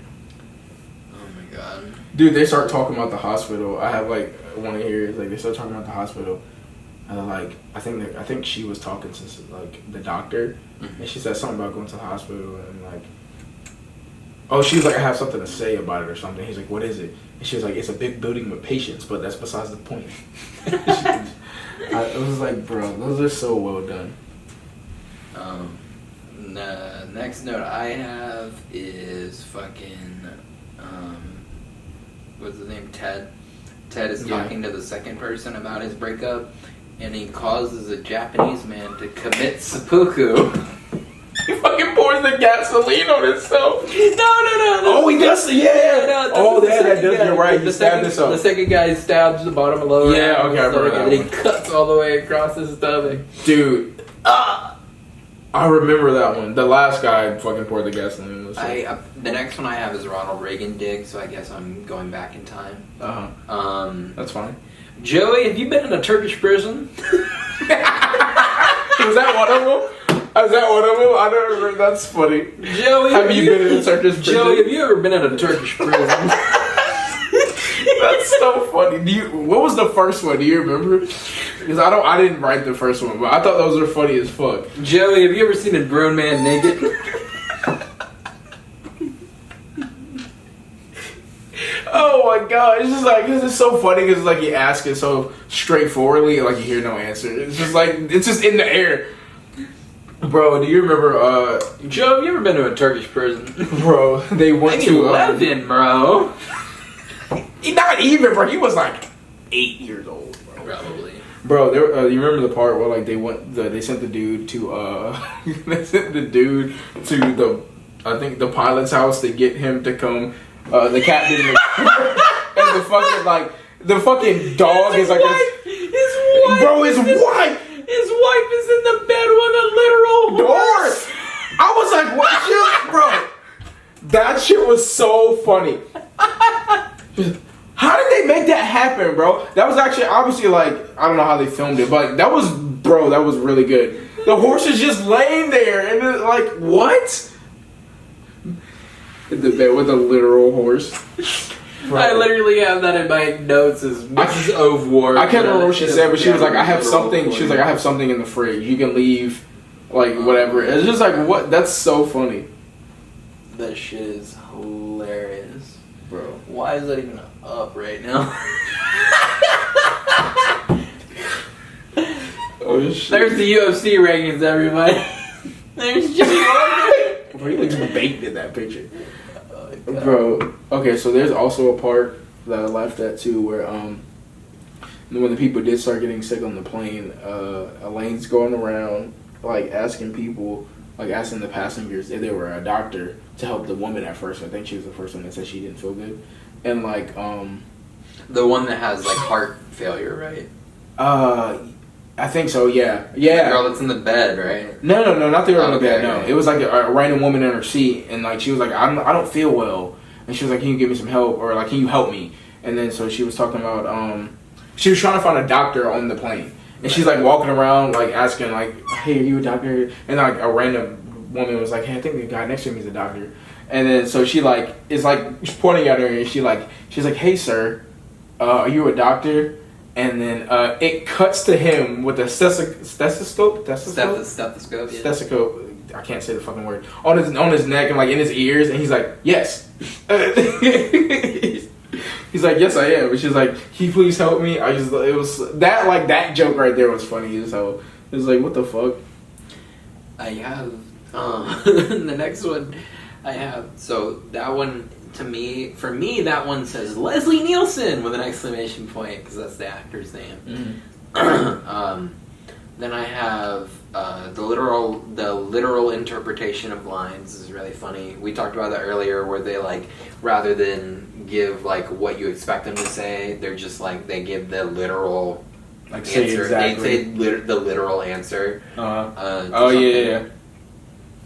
Oh my god. Dude, they start talking about the hospital. I have like one here. Like they start talking about the hospital, and they're like, I think she was talking to like the doctor, and she said something about going to the hospital, and like, oh, she's like, I have something to say about it or something. He's like, what is it? And she was like, it's a big building with patients, but that's besides the point. I was like, bro, those are so well done. The next note I have is fucking, what's his name? Ted. Ted is talking to the second person about his breakup, and he causes a Japanese man to commit seppuku. He fucking pours the gasoline on himself. No. Oh, he does. Yeah. No, Oh, that does. You're right. He stabbed himself. The second guy stabs the bottom of the lower. Yeah. Okay, I remember that and one. he cuts all the way across his stomach. Dude. I remember that one. The last guy fucking poured the gasoline. The next one I have is Ronald Reagan dig, so I guess I'm going back in time. That's fine. Joey, have you been in a Turkish prison? Was that one of them? Is that one of them? I don't remember. That's funny. Joey, have you been in a Turkish prison? Joey, have you ever been in a Turkish prison? That's so funny. What was the first one? Do you remember? Because I didn't write the first one, but I thought those were funny as fuck. Joey, have you ever seen a grown man naked? Oh my god, it's just like, this is so funny because like you ask it so straightforwardly and like you hear no answer. It's just like, it's just in the air. Bro, do you remember, Joe, have you ever been to a Turkish prison? Bro, they went to 11, bro. Not even, bro. He was like 8 years old, bro. Probably. Bro, you remember the part where like they sent the dude to they sent the dude to I think the pilot's house to get him to come, the captain and the fucking like the fucking dog is like his wife. Bro, his wife. His wife is in the bed with a literal horse. I was like, what shit, bro? That shit was so funny. How did they make that happen, bro? That was actually obviously like, I don't know how they filmed it, but that was really good. The horse is just laying there and it's like, what? In the bed with a literal horse. Bro. I literally have that in my notes as Mrs. Ovwar. I can't remember what she said, but she was like, I have something. She was like, I have something in the fridge. You can leave, like, whatever. It's just like, what? That's so funny. That shit is hilarious. Bro. Why is that even up right now? Oh, shit. There's the UFC rankings, everybody. There's Jimmy. Bro, he looks baked in that picture. Bro, okay, so there's also a part that I laughed at too where when the people did start getting sick on the plane, Elaine's going around like asking people, like asking the passengers if they were a doctor to help the woman at first. I think she was the first one that said she didn't feel good. And like the one that has like heart failure, right? I think so, yeah. The girl that's in the bed, right? No, not the girl in the bed, no. Okay. It was like a random woman in her seat, and like she was like, I don't feel well. And she was like, can you give me some help? Or like, can you help me? And then so she was talking about, she was trying to find a doctor on the plane. And she's like walking around like asking like, hey, are you a doctor? And like a random woman was like, hey, I think the guy next to me is a doctor. And then so she like, is like pointing at her and she's like, hey sir, are you a doctor? And then it cuts to him with a stethoscope. I can't say the fucking word. On his neck and like in his ears, and he's like, yes. He's like, yes, I am. And she's like, can you please help me? It was that like that joke right there was funny. So it was like, what the fuck? I have the next one. I have that one. For me, that one says Leslie Nielsen with an exclamation point because that's the actor's name. Mm-hmm. Then I have the literal interpretation of lines is really funny. We talked about that earlier, where they like rather than give like what you expect them to say, they're just like they give the literal like answer. Say exactly. They say the literal answer. Yeah.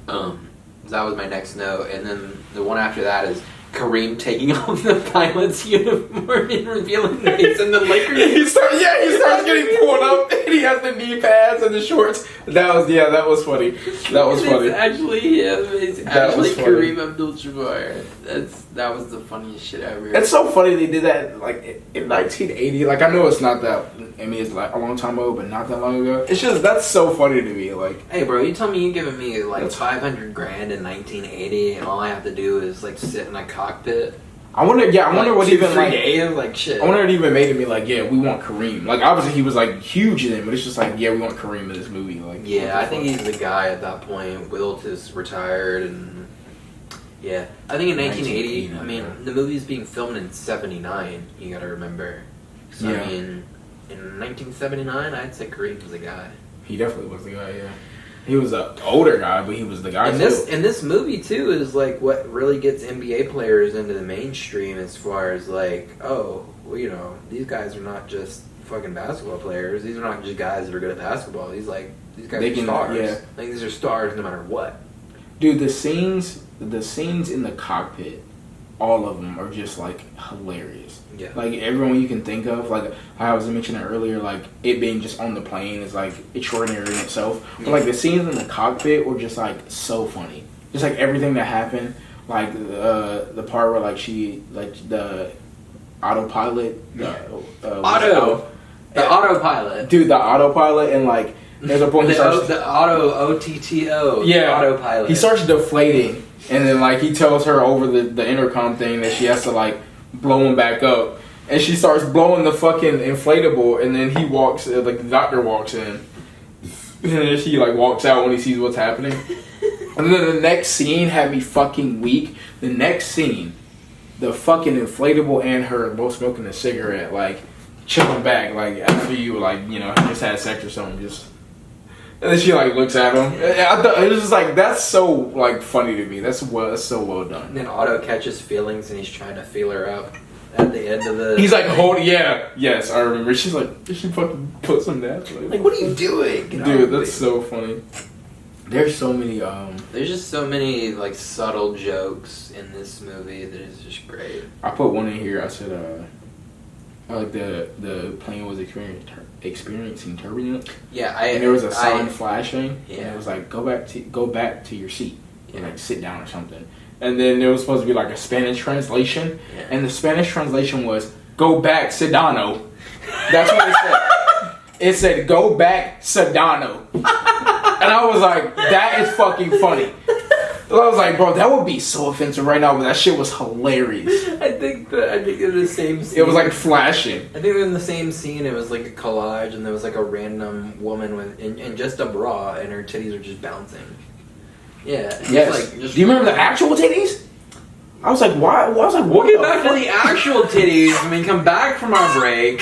That was my next note, and then the one after that is Kareem taking off the pilot's uniform and revealing that he's in the Lakers. he starts getting pulled up, and he has the knee pads and the shorts. That was funny. That was funny. It's actually him. It's That actually was funny. Kareem Abdul-Jabbar. That was the funniest shit ever. It's so funny they did that like in 1980. Like I know it's not that. I mean, it's like a long time ago, but not that long ago. It's just that's so funny to me. Like, hey, bro, you tell me you're giving me like $500,000 in 1980, and all I have to do is like sit in a cockpit. I wonder what even 3 like. days, like shit. I wonder what even made it be like, yeah, we want Kareem. Like obviously he was like huge in it, but it's just like, yeah, we want Kareem in this movie. Like, yeah, I think he's the guy at that point. Wilt is retired, and yeah, I think in 1980. I mean, the movie's being filmed in '79. You got to remember. So Yeah. I mean, in 1979, I'd say Kareem was the guy. He definitely was the guy. Yeah, he was an older guy, but he was the guy. And this movie too is like what really gets NBA players into the mainstream as far as like, oh, well, you know, these guys are not just fucking basketball players. These are not just guys that are good at basketball. These guys are stars. Yeah. Like these are stars no matter what. Dude, the scenes in the cockpit, all of them are just like hilarious. Yeah. Like everyone you can think of, like I was mentioning earlier, like it being just on the plane is like extraordinary in itself. But like the scenes in the cockpit were just like so funny. Just like everything that happened, like the part where like she like the autopilot, autopilot. Dude, the autopilot, and like there's a point the OTTO. Yeah, autopilot. He starts deflating, and then like he tells her over the intercom thing that she has to like blow him back up, and she starts blowing the fucking inflatable, and then he walks, like the doctor walks in, and then she like walks out when he sees what's happening, and then the next scene had me fucking weak. The next scene, the fucking inflatable and her both smoking a cigarette, like chilling back, like after you like you know just had sex or something, just. And then she like looks at him. I thought it was just like that's so like funny to me. That's so well done. And then Otto catches feelings and he's trying to feel her up at the end of the. He's like holding. Yeah, yes, I remember. She's like, did she fucking put some that? Like, what are you doing? Dude, that's so funny. There's so many. There's just so many like subtle jokes in this movie that is just great. I put one in here. I said, like the plane was experiencing turbulence. Yeah, and there was a sign flashing. Yeah, and it was like go back to your seat and like sit down or something. And then there was supposed to be like a Spanish translation, and the Spanish translation was "Go back, Sedano." That's what it said. It said "Go back, Sedano," and I was like, "That is fucking funny." I was like, bro, that would be so offensive right now, but that shit was hilarious. I think in the same scene. It was like flashing. I think in the same scene it was like a collage and there was like a random woman with in just a bra and her titties are just bouncing. Yeah. Yes. Like, do you remember the actual titties? I was like, why? I was like, what? We'll get back to the actual titties when we come back from our break.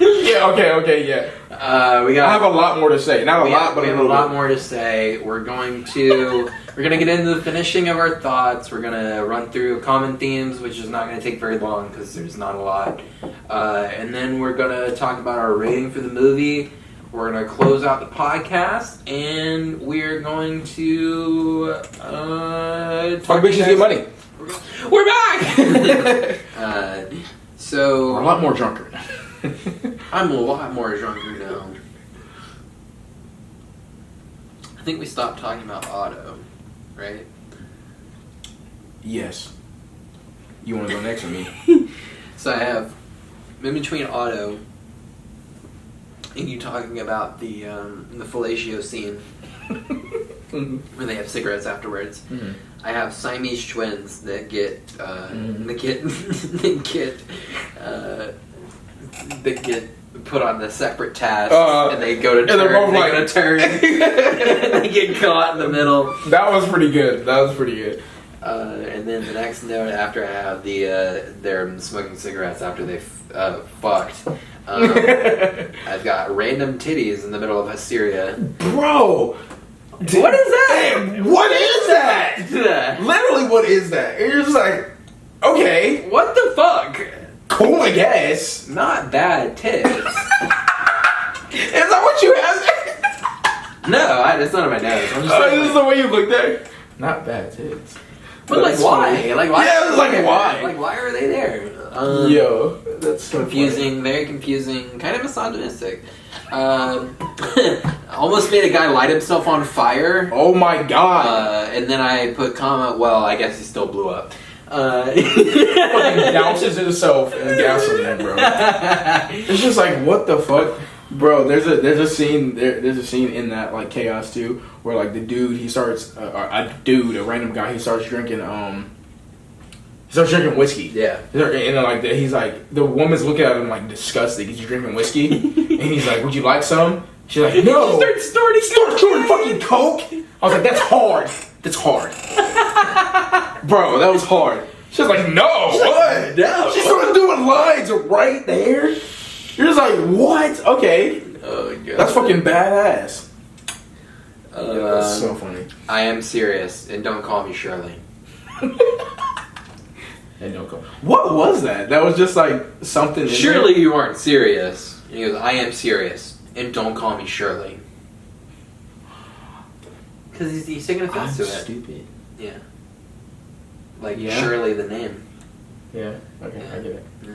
Yeah, okay, yeah. I have a lot more to say. Not a lot, but we have a lot more to say. We're gonna get into the finishing of our thoughts. We're gonna run through common themes, which is not gonna take very long because there's not a lot. And then we're gonna talk about our rating for the movie. We're gonna close out the podcast, and we're going to talk bitches get money. We're back. So we're a lot more drunker now. I'm a lot more drunker now. I think we stopped talking about Otto, right? Yes. You want to go next or me? So I have in between Otto and you talking about the fellatio scene where they have cigarettes afterwards. Mm-hmm. I have Siamese twins that get that get put on the separate task and they go to turn. They're both like a turn. And they get caught in the middle. That was pretty good. And then the next note after I have they're smoking cigarettes after they fucked. I've got random titties in the middle of Hysteria. Bro! What is that? What is that? Literally, what is that? And you're just like, okay. What the fuck? Cool, I guess. Not bad tits. Is that what you have? No, it's not on my nose. I'm just this is the way you looked at it. Not bad tits. But like, why? Like, why? Yeah, like, why? Like, why are they there? Yo, that's so confusing. funny. Very confusing. Kind of misogynistic. Almost made a guy light himself on fire. Oh my god! And then I put comment. Well, I guess he still blew up. Fucking douses himself in gasoline, bro. It's just like, what the fuck, bro? There's a scene in that like Chaos 2 where like the dude he starts a random guy he starts drinking whiskey. Yeah. And then like he's like the woman's looking at him like disgusted because he's drinking whiskey, and he's like, "Would you like some?" She's like, "No." She starts snorting fucking coke. I was like, "That's hard. That's hard." Bro, that was hard. She was like, "No, what? No." She started doing lines right there. You're just like, what? Okay. Oh god. That's fucking badass. Yeah, that's so funny. I am serious, and don't call me Shirley. And don't go. What was that? That was just like something. Surely you aren't serious. And he goes, I am serious, and don't call me Shirley. Because he's taking offense to it. Stupid. Yeah. Like Shirley the name. Yeah. Okay, I get it. Yeah.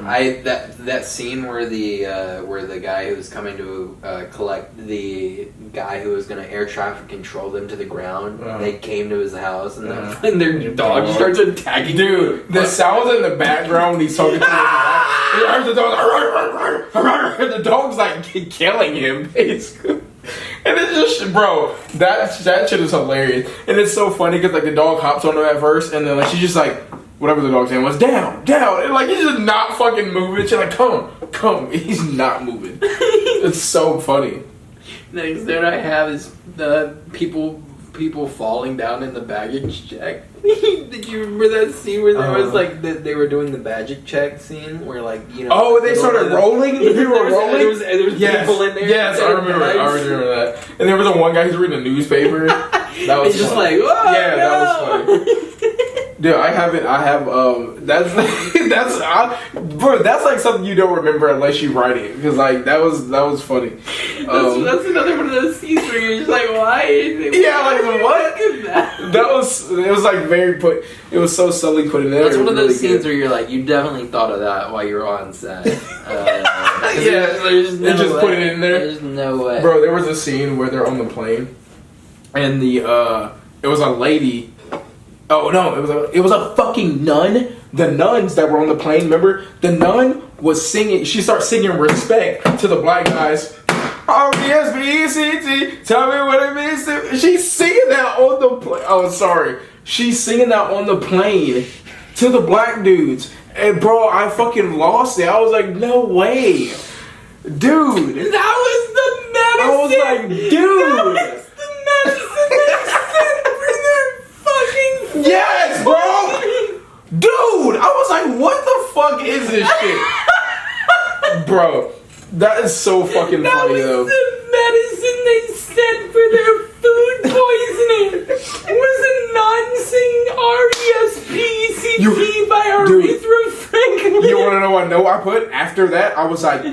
That scene where the guy who was coming to collect the guy who was going to air traffic control them to the ground, they came to his house and, and their dog just starts attacking. Dude, the sounds in the background when he's talking to his dog, the dog's like killing him, basically. And it's just, bro, that shit is hilarious. And it's so funny because like the dog hops on him at first, and then like she's just like, whatever the dog's name was, down, and like he's just not fucking moving. She's like, come. He's not moving. It's so funny. Next thing I have is the people falling down in the baggage check. Did you remember that scene where there was like they were doing the baggage check scene where like they started rolling. People were rolling. There was people in there. Yes, I remember that. And there was the one guy who's reading a newspaper. That was just funny. like, oh, yeah, no. that was funny. Dude, bro, that's like something you don't remember unless you write it, because like that was funny. That's another one of those scenes where you're just like, why? Yeah, like what? It was like it was so subtly put in there. That's one of those scenes where you're like, you definitely thought of that while you were on set. There's no just way. put it in there. There's no way, bro. There was a scene where they're on the plane, and it was a lady. Oh no! It was a fucking nun. The nuns that were on the plane, remember? The nun was singing. She starts singing "Respect" to the black guys. R-E-S-P-E-C-T. Tell me what it means to. She's singing that on the plane. Oh, sorry. She's singing that on the plane to the black dudes. And bro, I fucking lost it. I was like, no way, dude. That was the medicine. I was like, dude. That was the medicine they sent for their fucking. Yes, bro! Dude! I was like, what the fuck is this shit? Bro, that is so fucking funny though. The medicine they sent for their food poisoning was a non-sing R-E-S-P-E-C-T by Aretha Franklin. You wanna know what note I put? After that, I was like,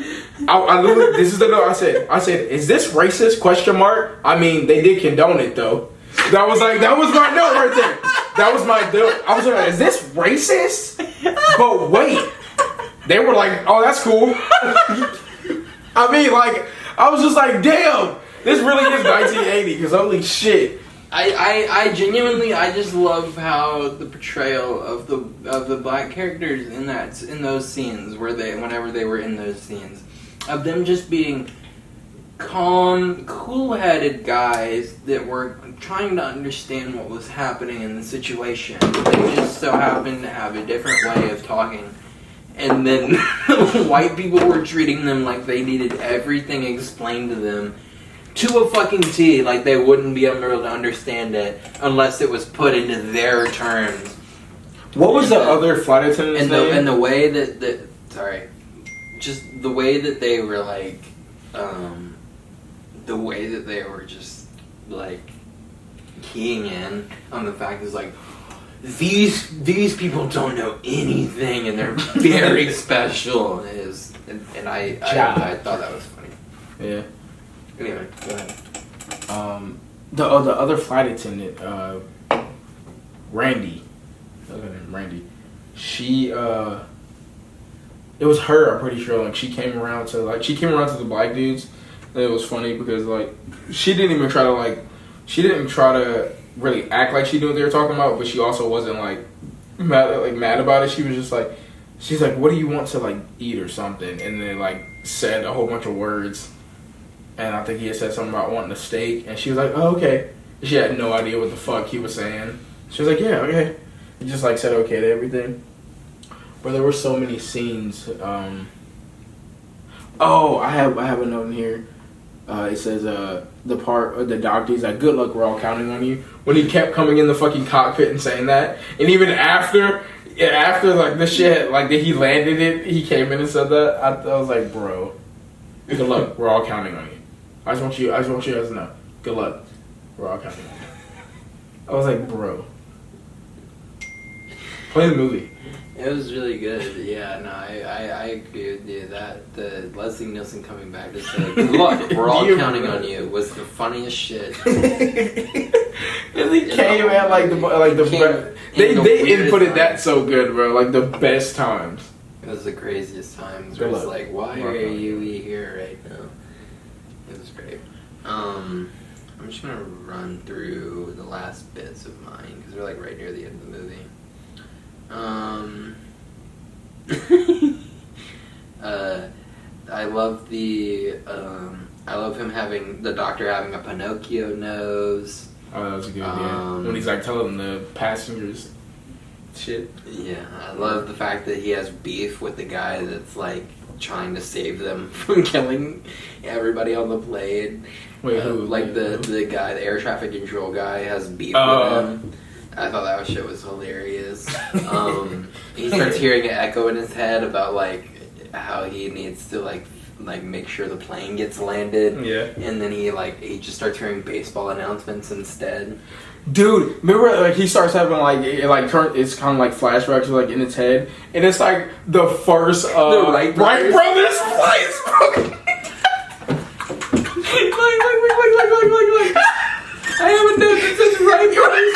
I literally, this is the note I said, is this racist? Question mark. I mean, they did condone it though. That was my note right there. That was my note. I was like, is this racist? But wait. They were like, oh, that's cool. I mean, like, I was just like, damn, this really is 1980, because holy shit. I genuinely, I just love how the portrayal of the black characters in those scenes whenever they were in those scenes, of them just being calm, cool-headed guys that were trying to understand what was happening in the situation. They just so happened to have a different way of talking. And then white people were treating them like they needed everything explained to them to a fucking T, like they wouldn't be able to understand it unless it was put into their terms. What was the other flight attendant's name? And the way that just the way that they were like, the way that they were just like keying in on the fact is like, these people don't know anything and they're very special. And I thought that was funny. Yeah. Anyway, go ahead. The other flight attendant, Randy. What's her name? Randy. She it was her. I'm pretty sure. Like she came around to the black dudes. And it was funny because like she didn't try to really act like she knew what they were talking about, but she also wasn't like mad about it. She was just like, she's like, what do you want to like eat or something? And then like said a whole bunch of words. And I think he had said something about wanting a steak, and she was like, oh, okay. She had no idea what the fuck he was saying. She was like, yeah, okay. He just like said okay to everything. But there were so many scenes. Oh, I have a note in here. It says the doctor, he's like, good luck, we're all counting on you. When he kept coming in the fucking cockpit and saying that, and even after like the shit, like that he landed it, he came in and said that. I was like, bro, good luck, we're all counting on you. I just want you guys to know, good luck, we're all counting on you. I was like, bro, play the movie. It was really good. Yeah, no, I agree with you. That the Leslie Nielsen coming back to say, "Good luck, we're all counting on you," was the funniest shit. And he came at like they inputted that so good, bro. Like the best times. It was the craziest times. Where it's like, why are you here right now? It was great. I'm just gonna run through the last bits of mine because we're like right near the end of the movie. I love him having the doctor having a Pinocchio nose. Oh, that was a good idea. When he's like telling the passengers shit. Yeah, I love the fact that he has beef with the guy that's like trying to save them from killing everybody on the plane. Wait, who? Like the guy, the air traffic control guy, has beef with him. I thought that shit was hilarious. He starts hearing an echo in his head about like how he needs to like make sure the plane gets landed. Yeah. And then he just starts hearing baseball announcements instead. Dude, remember like he starts having it's kind of like flashbacks like in his head, and it's like the first the Wright brothers flights, bro. Like. I haven't done this since Wright brothers.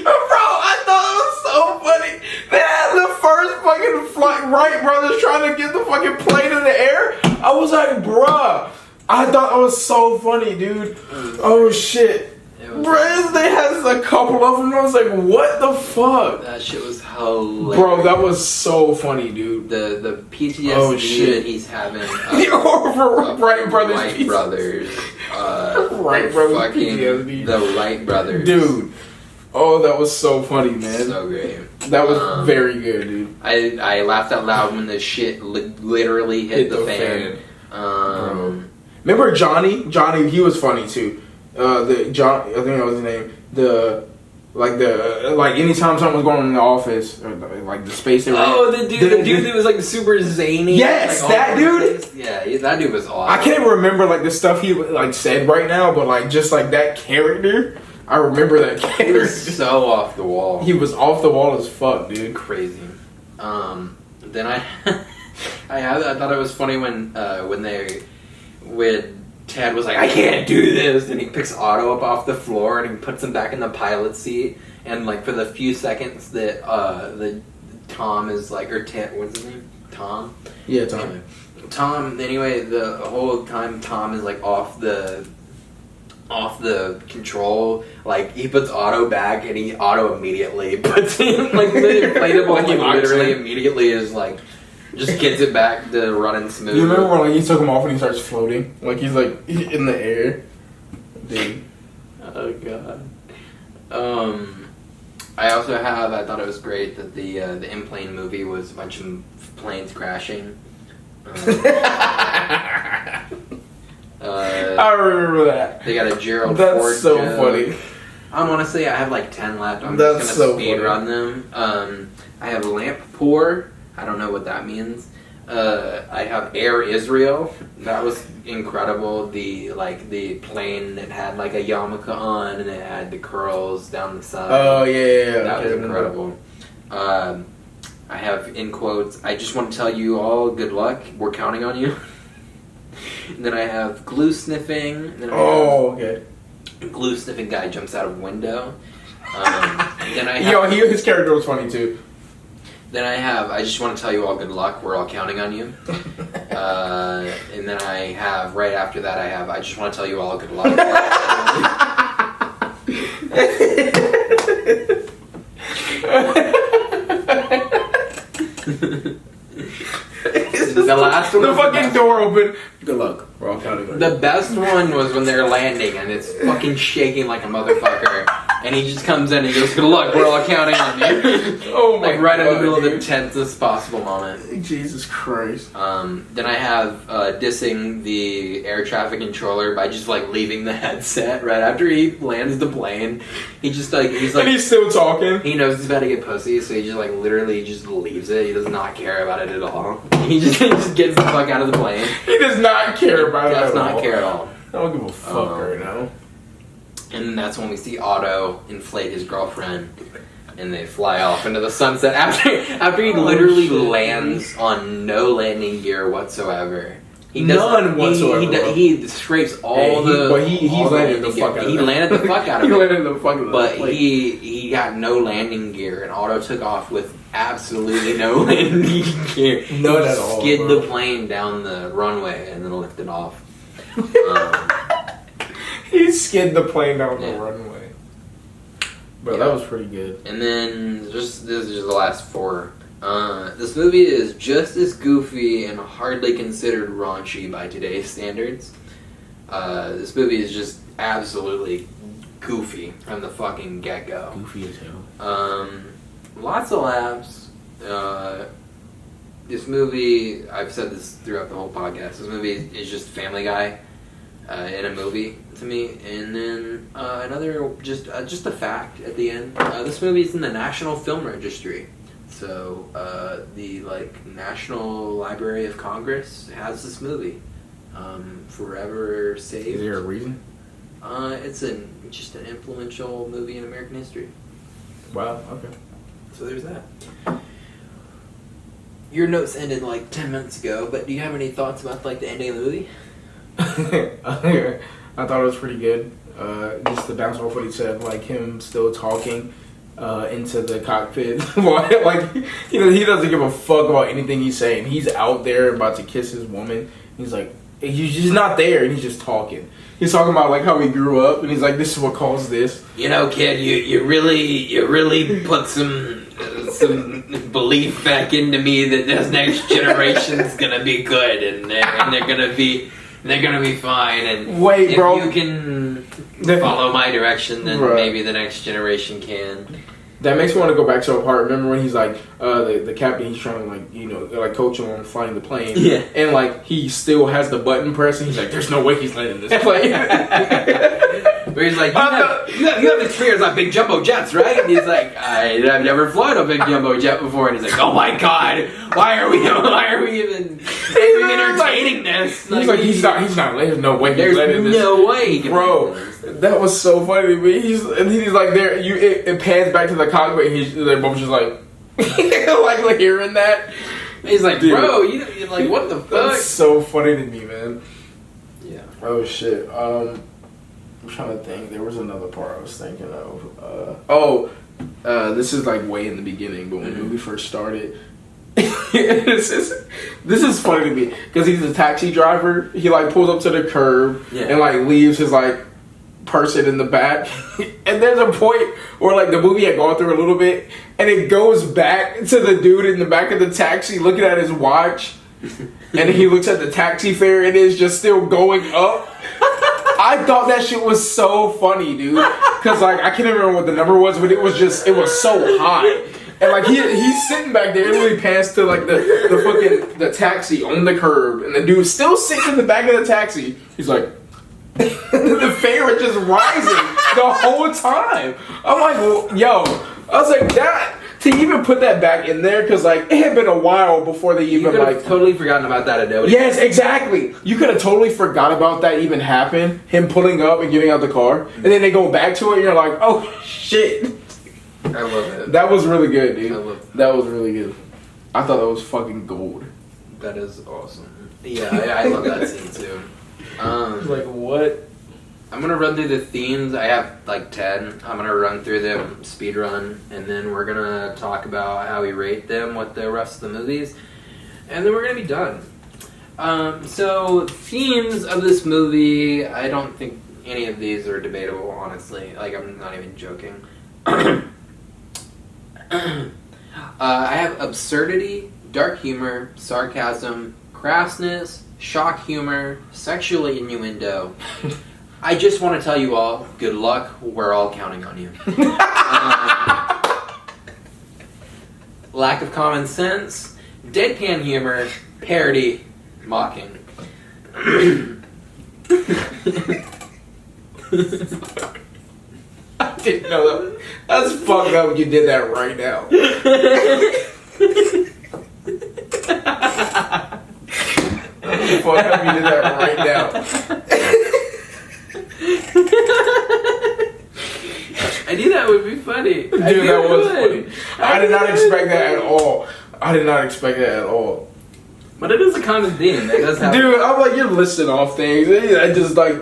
Bro, I thought it was so funny. They had the first fucking Wright brothers trying to get the fucking plane in the air. I was like, bruh. I thought it was so funny, dude. Oh shit. Bro, they had a couple of them. I was like, what the fuck? That shit was hilarious. Bro, that was so funny, dude. The PTSD that he's having. Wright brothers. Wright brothers. Wright brothers PTSD. The Wright brothers. Dude. Oh, that was so funny, man. So great. That was very good, dude. I laughed out loud when the shit literally hit the fan. Remember Johnny? Johnny, he was funny too. I think that was his name. Anytime something was going on in the office, or like the space they were. Oh, the dude that was like super zany. Yes, like, that dude. Yeah, that dude was awesome. I can't even remember like the stuff he like said right now, but like just like that character, I remember that character. He was so off the wall. He was off the wall as fuck, dude. Crazy. Then I thought it was funny when Ted was like, I can't do this, and he picks Otto up off the floor and he puts him back in the pilot seat, and like for the few seconds that the Tom is like, or Ted, what's his name? Tom? Yeah, Tom. Anyway, the whole time Tom is like off the control, like he puts Otto back and Otto immediately puts him like the inflatable like literally immediately is like just gets it back to running smooth. You remember when like he took him off and he starts floating? Like he's like in the air. Dude. Oh god. I thought it was great that the in-plane movie was a bunch of planes crashing. I remember that. They got a Gerald That's Ford so joke. funny. I want to say I have like 10 left. I'm That's just going to so speed funny. run them. I have lamp pour. I don't know what that means. I have Air Israel. That was incredible. The plane that had like a yarmulke on and it had the curls down the side. Oh yeah. That was incredible. I have in quotes, I just want to tell you all good luck. We're counting on you. And then I have glue sniffing. And then I have okay. glue sniffing guy jumps out of window. Then I have, his character was funny too. Then I have, I just want to tell you all good luck. We're all counting on you. And then I have, right after that, I just want to tell you all good luck. The last one. The fucking door open. Good luck. We're all counting on you. The best one was when they're landing and it's fucking shaking like a motherfucker. And he just comes in and goes, good luck, we're all counting on you. Oh my Like right in the middle dude. of the tensest possible moment. Jesus Christ. Then I have dissing the air traffic controller by just like leaving the headset right after he lands the plane. He just like, he's like, And he's still talking. he knows he's about to get pussy, so he just like literally just leaves it. He does not care about it at all. He just gets the fuck out of the plane. He does not care about it. Does at all. not care at all. I don't give a fuck right now. And that's when we see Otto inflate his girlfriend, and they fly off into the sunset after he literally lands on no landing gear whatsoever. He does, None whatsoever. He scrapes all He all landed the landing fuck gear. out of He it. landed the fuck out of He it. landed the fuck out of it. But he got no landing gear, and Otto took off with absolutely no landing gear. None He at all, skid bro. the plane down the runway and then lifted off. He skid the plane down the Yeah. runway. Bro, Yeah. that was pretty good. And then this is just the last four. This movie is just as goofy and hardly considered raunchy by today's standards. This movie is just absolutely goofy from the fucking get-go. Goofy as hell. Lots of laughs. This movie, I've said this throughout the whole podcast, this movie is just Family Guy in a movie to me. And then another, just a fact at the end. This movie is in the National Film Registry. So the National Library of Congress has this movie forever saved. Is there a reason? It's just an influential movie in American history. Wow, okay. So there's that. Your notes ended 10 minutes ago, but do you have any thoughts about the ending of the movie? I thought it was pretty good. Just to bounce off what he said, him still talking into the cockpit. He doesn't give a fuck about anything he's saying. He's out there about to kiss his woman. He's like, he's just not there, and he's just talking. He's talking about how he grew up, and he's like, this is what caused this. You know, kid, you really put some belief back into me that this next generation's gonna be good, and they're gonna be fine. And wait, if bro, you can follow my direction, then maybe the next generation can. That makes me want to go back to a part. Remember when he's like, the captain, he's trying to coach him on flying the plane. Yeah. And he still has the button pressed, and he's like, there's no way he's landing this plane. Where he's like, you have experience on big jumbo jets, right? And he's like, I've never flown a big jumbo jet before. And he's like, oh my god, why are we even entertaining this? He's like, he's not there's no way he's landing this. There's no way he can Bro, land this. that was so funny to me. He's like there. It pans back to the cockpit. And they're both just like, hearing that. He's like, Dude. bro, you're like, what the fuck? That's so funny to me, man. Yeah. Oh shit. I'm trying to think. There was another part I was thinking of. This is way in the beginning, but when the movie first started. this is funny to me because he's a taxi driver. He pulls up to the curb and leaves his person in the back. And there's a point where the movie had gone through a little bit, and it goes back to the dude in the back of the taxi looking at his watch, and he looks at the taxi fare. It is just still going up. I thought that shit was so funny, dude. Because I can't remember what the number was, but it was so high. And he's sitting back there, and really pans to the taxi on the curb, and the dude still sitting in the back of the taxi. He's like, the fare is just rising the whole time. I'm like, well, yo, I was like, that to even put that back in there, because it had been a while before they even totally forgotten about that. Yes, exactly. You could have totally forgot about that even happened. Him pulling up and getting out the car, and then they go back to it, and you're like, oh shit. I love it. That was really good, dude. I love that was really good. I thought that was fucking gold. That is awesome. Yeah, I love that scene too. What? I'm gonna run through the themes. I have like 10. I'm gonna run through them, speed run, and then we're gonna talk about how we rate them, what the rest of the movies, and then we're gonna be done. So themes of this movie, I don't think any of these are debatable, honestly. Like, I'm not even joking. I have absurdity, dark humor, sarcasm, crassness, shock humor, sexual innuendo. I just want to tell you all, good luck. We're all counting on you. Lack of common sense, deadpan humor, parody, mocking. I didn't know that. That's fucked up. You did that right now. Fuck up. You did that right now. I knew that would be funny. Dude, that was funny. I did not expect that at all. But it is a common theme. It does happen. Dude, I'm like, you're listing off things. I just like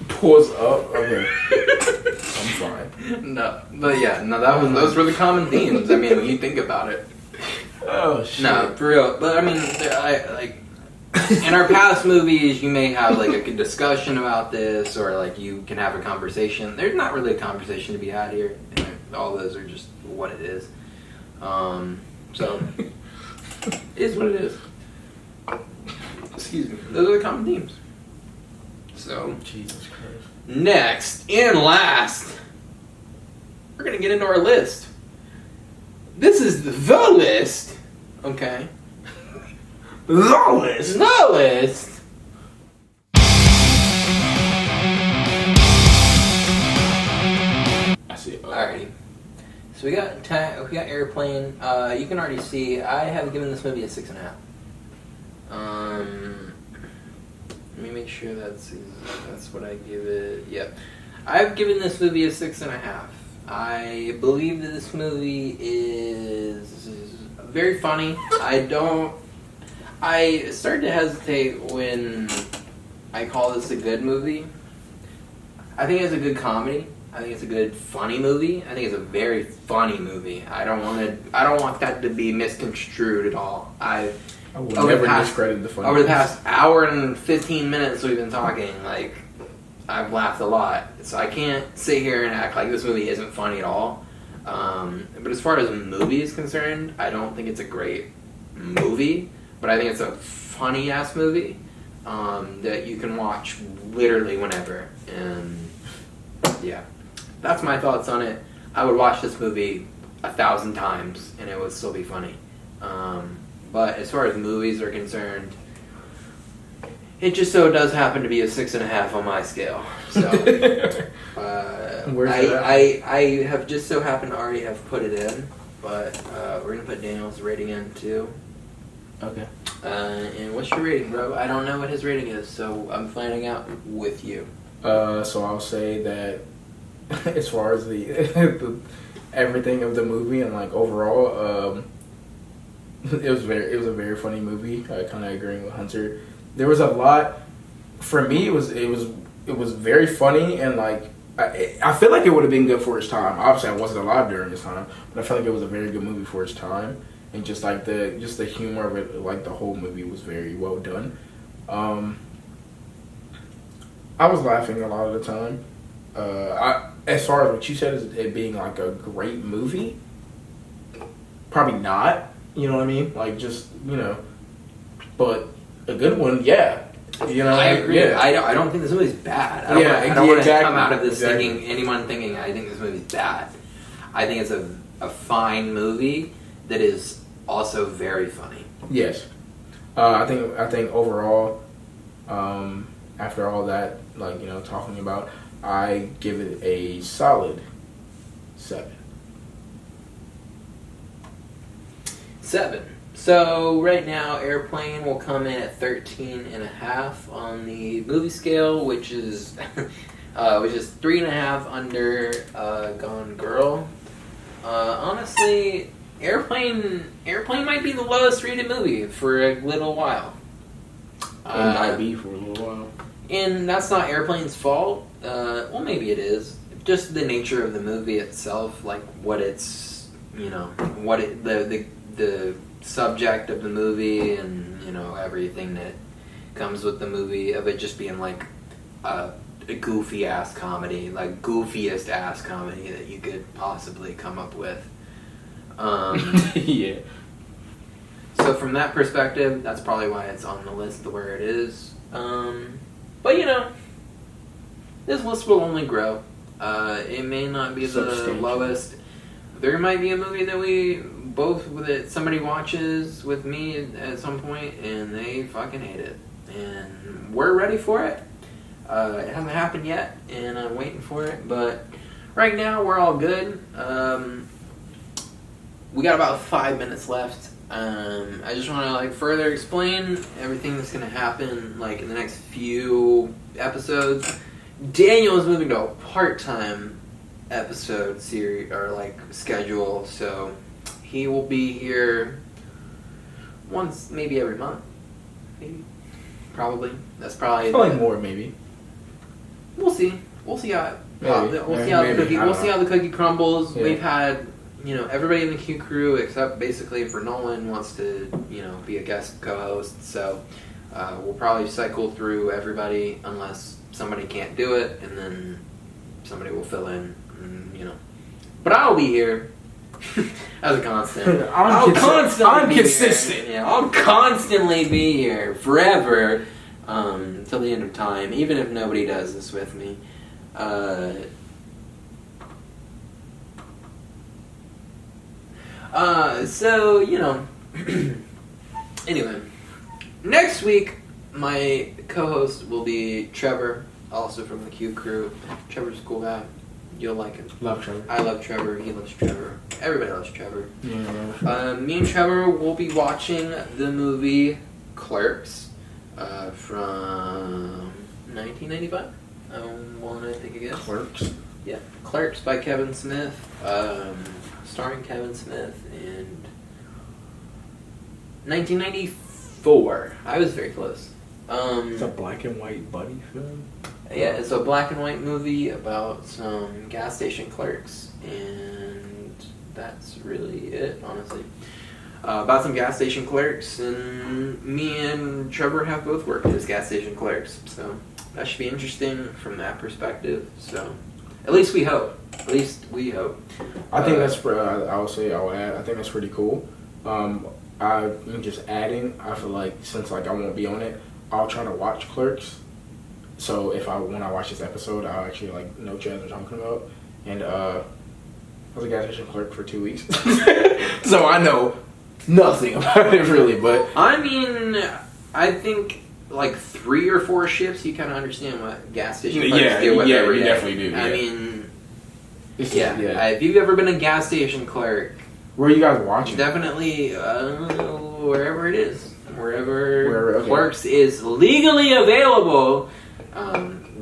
pulls up. Okay. I'm fine. No, but yeah, no, those were the common themes. I mean, when you think about it. Oh shit. No, for real. But I mean, in our past movies, you may have like a good discussion about this, or like you can have a conversation. There's not really a conversation to be had here. All those are just what it is. So it is what it is. Excuse me. Those are the common themes. So Jesus Christ. next and last, we're gonna get into our list. This is the list. Okay. The list. The list. I see. Alrighty. So we got Airplane. You can already see I have given this movie a 6.5. Let me make sure that's what I give it. Yep. I've given this movie a 6.5. I believe that this movie is very funny. I started to hesitate when I call this a good movie. I think it's a good comedy. I think it's a good funny movie. I think it's a very funny movie. I don't want that to be misconstrued at all. I would never discredit the funny. Over the past hour and 15 minutes we've been talking, like, I've laughed a lot. So I can't sit here and act like this movie isn't funny at all. But as far as a movie is concerned, I don't think it's a great movie. But I think it's a funny-ass movie that you can watch literally whenever. And, yeah. That's my thoughts on it. I would watch this movie 1,000 times, and it would still be funny. But as far as movies are concerned, it just so does happen to be a 6.5 on my scale. So, I have just so happened to already have put it in, but we're gonna put Daniel's rating in too. Okay. And what's your rating, bro? I don't know what his rating is, so I'm finding out with you. So I'll say that as far as the everything of the movie and like overall, it was a very funny movie. I kind of agree with Hunter. There was a lot. For me, it was very funny, and like I feel like it would have been good for its time. Obviously, I wasn't alive during this time, but I feel like it was a very good movie for its time, and just the humor of it, like the whole movie was very well done. I was laughing a lot of the time. As far as what you said, as it being like a great movie, probably not. You know what I mean? Like just but a good one, yeah. I agree. Yeah. I don't think this movie's bad. I don't want to come out of this thinking I think this movie's bad. I think it's a fine movie that is also very funny. Yes. I think overall, after all that, like talking about, I give it a solid 7. 7. So right now, Airplane will come in at 13.5 on the movie scale, which is 3.5 under Gone Girl. Honestly, Airplane might be the lowest rated movie for a little while. It might be for a little while. And that's not Airplane's fault. Well, maybe it is. Just the nature of the movie itself, like what it's, the subject of the movie, and everything that comes with the movie, of it just being like a goofy ass comedy, like goofiest ass comedy that you could possibly come up with. Yeah. So from that perspective, that's probably why it's on the list where it is. But this list will only grow. It may not be the lowest. There might be a movie that somebody watches with me at some point and they fucking hate it. And we're ready for it. It hasn't happened yet, and I'm waiting for it. But right now, we're all good. We got about 5 minutes left. I just want to further explain everything that's going to happen in the next few episodes. Daniel is moving to a part-time episode series or schedule, so he will be here once, maybe every month. Maybe, probably. That's probably more, maybe. We'll see. We'll see how the cookie crumbles. Yeah. We've had everybody in the Q crew except basically for Nolan wants to be a guest co-host. So we'll probably cycle through everybody unless somebody can't do it, and then somebody will fill in. But I'll be here as a constant. I'm consistent. Yeah, I'll constantly be here forever till the end of time, even if nobody does this with me. Anyway, next week my co-host will be Trevor, also from the Q crew. Trevor's a cool guy. You'll like him. Love Trevor. I love Trevor. He loves Trevor. Everybody loves Trevor. Yeah. Me and Trevor will be watching the movie Clerks from 1995. I want to take a guess. Clerks. Yeah, Clerks by Kevin Smith, starring Kevin Smith in 1994. I was very close. It's a black and white buddy film. Yeah, it's a black and white movie about some gas station clerks, and that's really it, honestly. About some gas station clerks, and me and Trevor have both worked as gas station clerks, so that should be interesting from that perspective. So, at least we hope. I think that's. I'll add. I think that's pretty cool. I'm just adding. I feel like since I won't be on it, I'll try to watch Clerks. So when I watch this episode, I'll actually know what you guys are talking about. And I was a gas station clerk for 2 weeks, so I know nothing about it really. But I mean, I think 3 or 4 shifts, you kind of understand what gas station clerks deal with every day. You definitely do. Yeah. I mean, if you've ever been a gas station clerk, where are you guys watching? Definitely wherever it is, wherever okay. Clerks is legally available.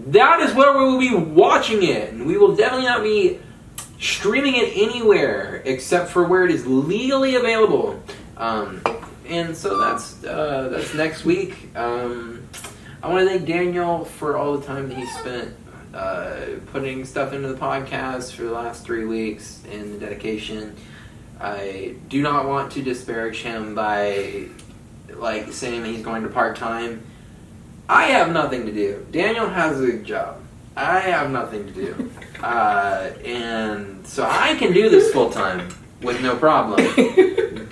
That is where we will be watching it, and we will definitely not be streaming it anywhere except for where it is legally available. And so that's next week. I want to thank Daniel for all the time that he spent putting stuff into the podcast for the last 3 weeks and the dedication. I do not want to disparage him by saying that he's going to part-time. I have nothing to do. Daniel has a job. I have nothing to do. And so I can do this full-time with no problem.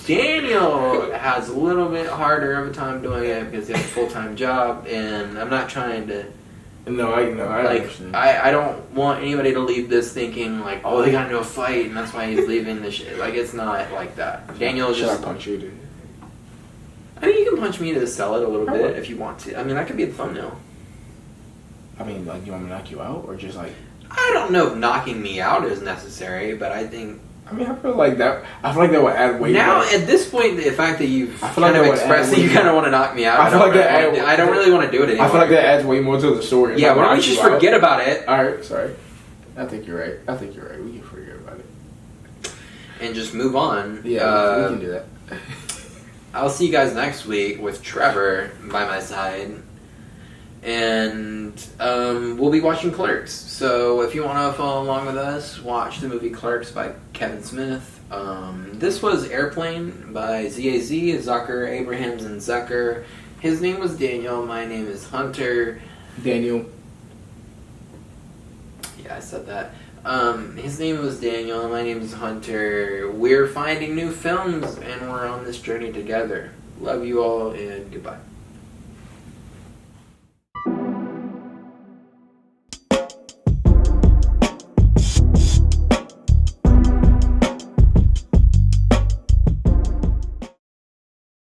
Daniel has a little bit harder of a time doing it because he has a full-time job, and I'm not trying to... No, I understand. I don't want anybody to leave this thinking they got into a fight and that's why he's leaving this shit. It's not like that. Daniel Should just... I punch you, dude? I mean, you can punch me to sell it a little bit if you want to. I mean, that could be the thumbnail. I mean, you want me to knock you out or just I don't know if knocking me out is necessary, but I think... I mean, I feel like that would add weight. Now, at this point, the fact that you've kind of expressed that you kind of want to knock me out, I don't really want to do it anymore. I feel like that adds way more to the story. Yeah, why don't we just forget about it? Alright, sorry. I think you're right. We can forget about it. And just move on. Yeah, we can do that. I'll see you guys next week with Trevor by my side. And we'll be watching Clerks. So if you want to follow along with us, watch the movie Clerks by Kevin Smith. This was Airplane by ZAZ, Zucker, Abrahams, and Zucker. His name was Daniel. My name is Hunter. Daniel. Yeah, I said that. His name was Daniel. My name is Hunter. We're finding new films, and we're on this journey together. Love you all, and goodbye.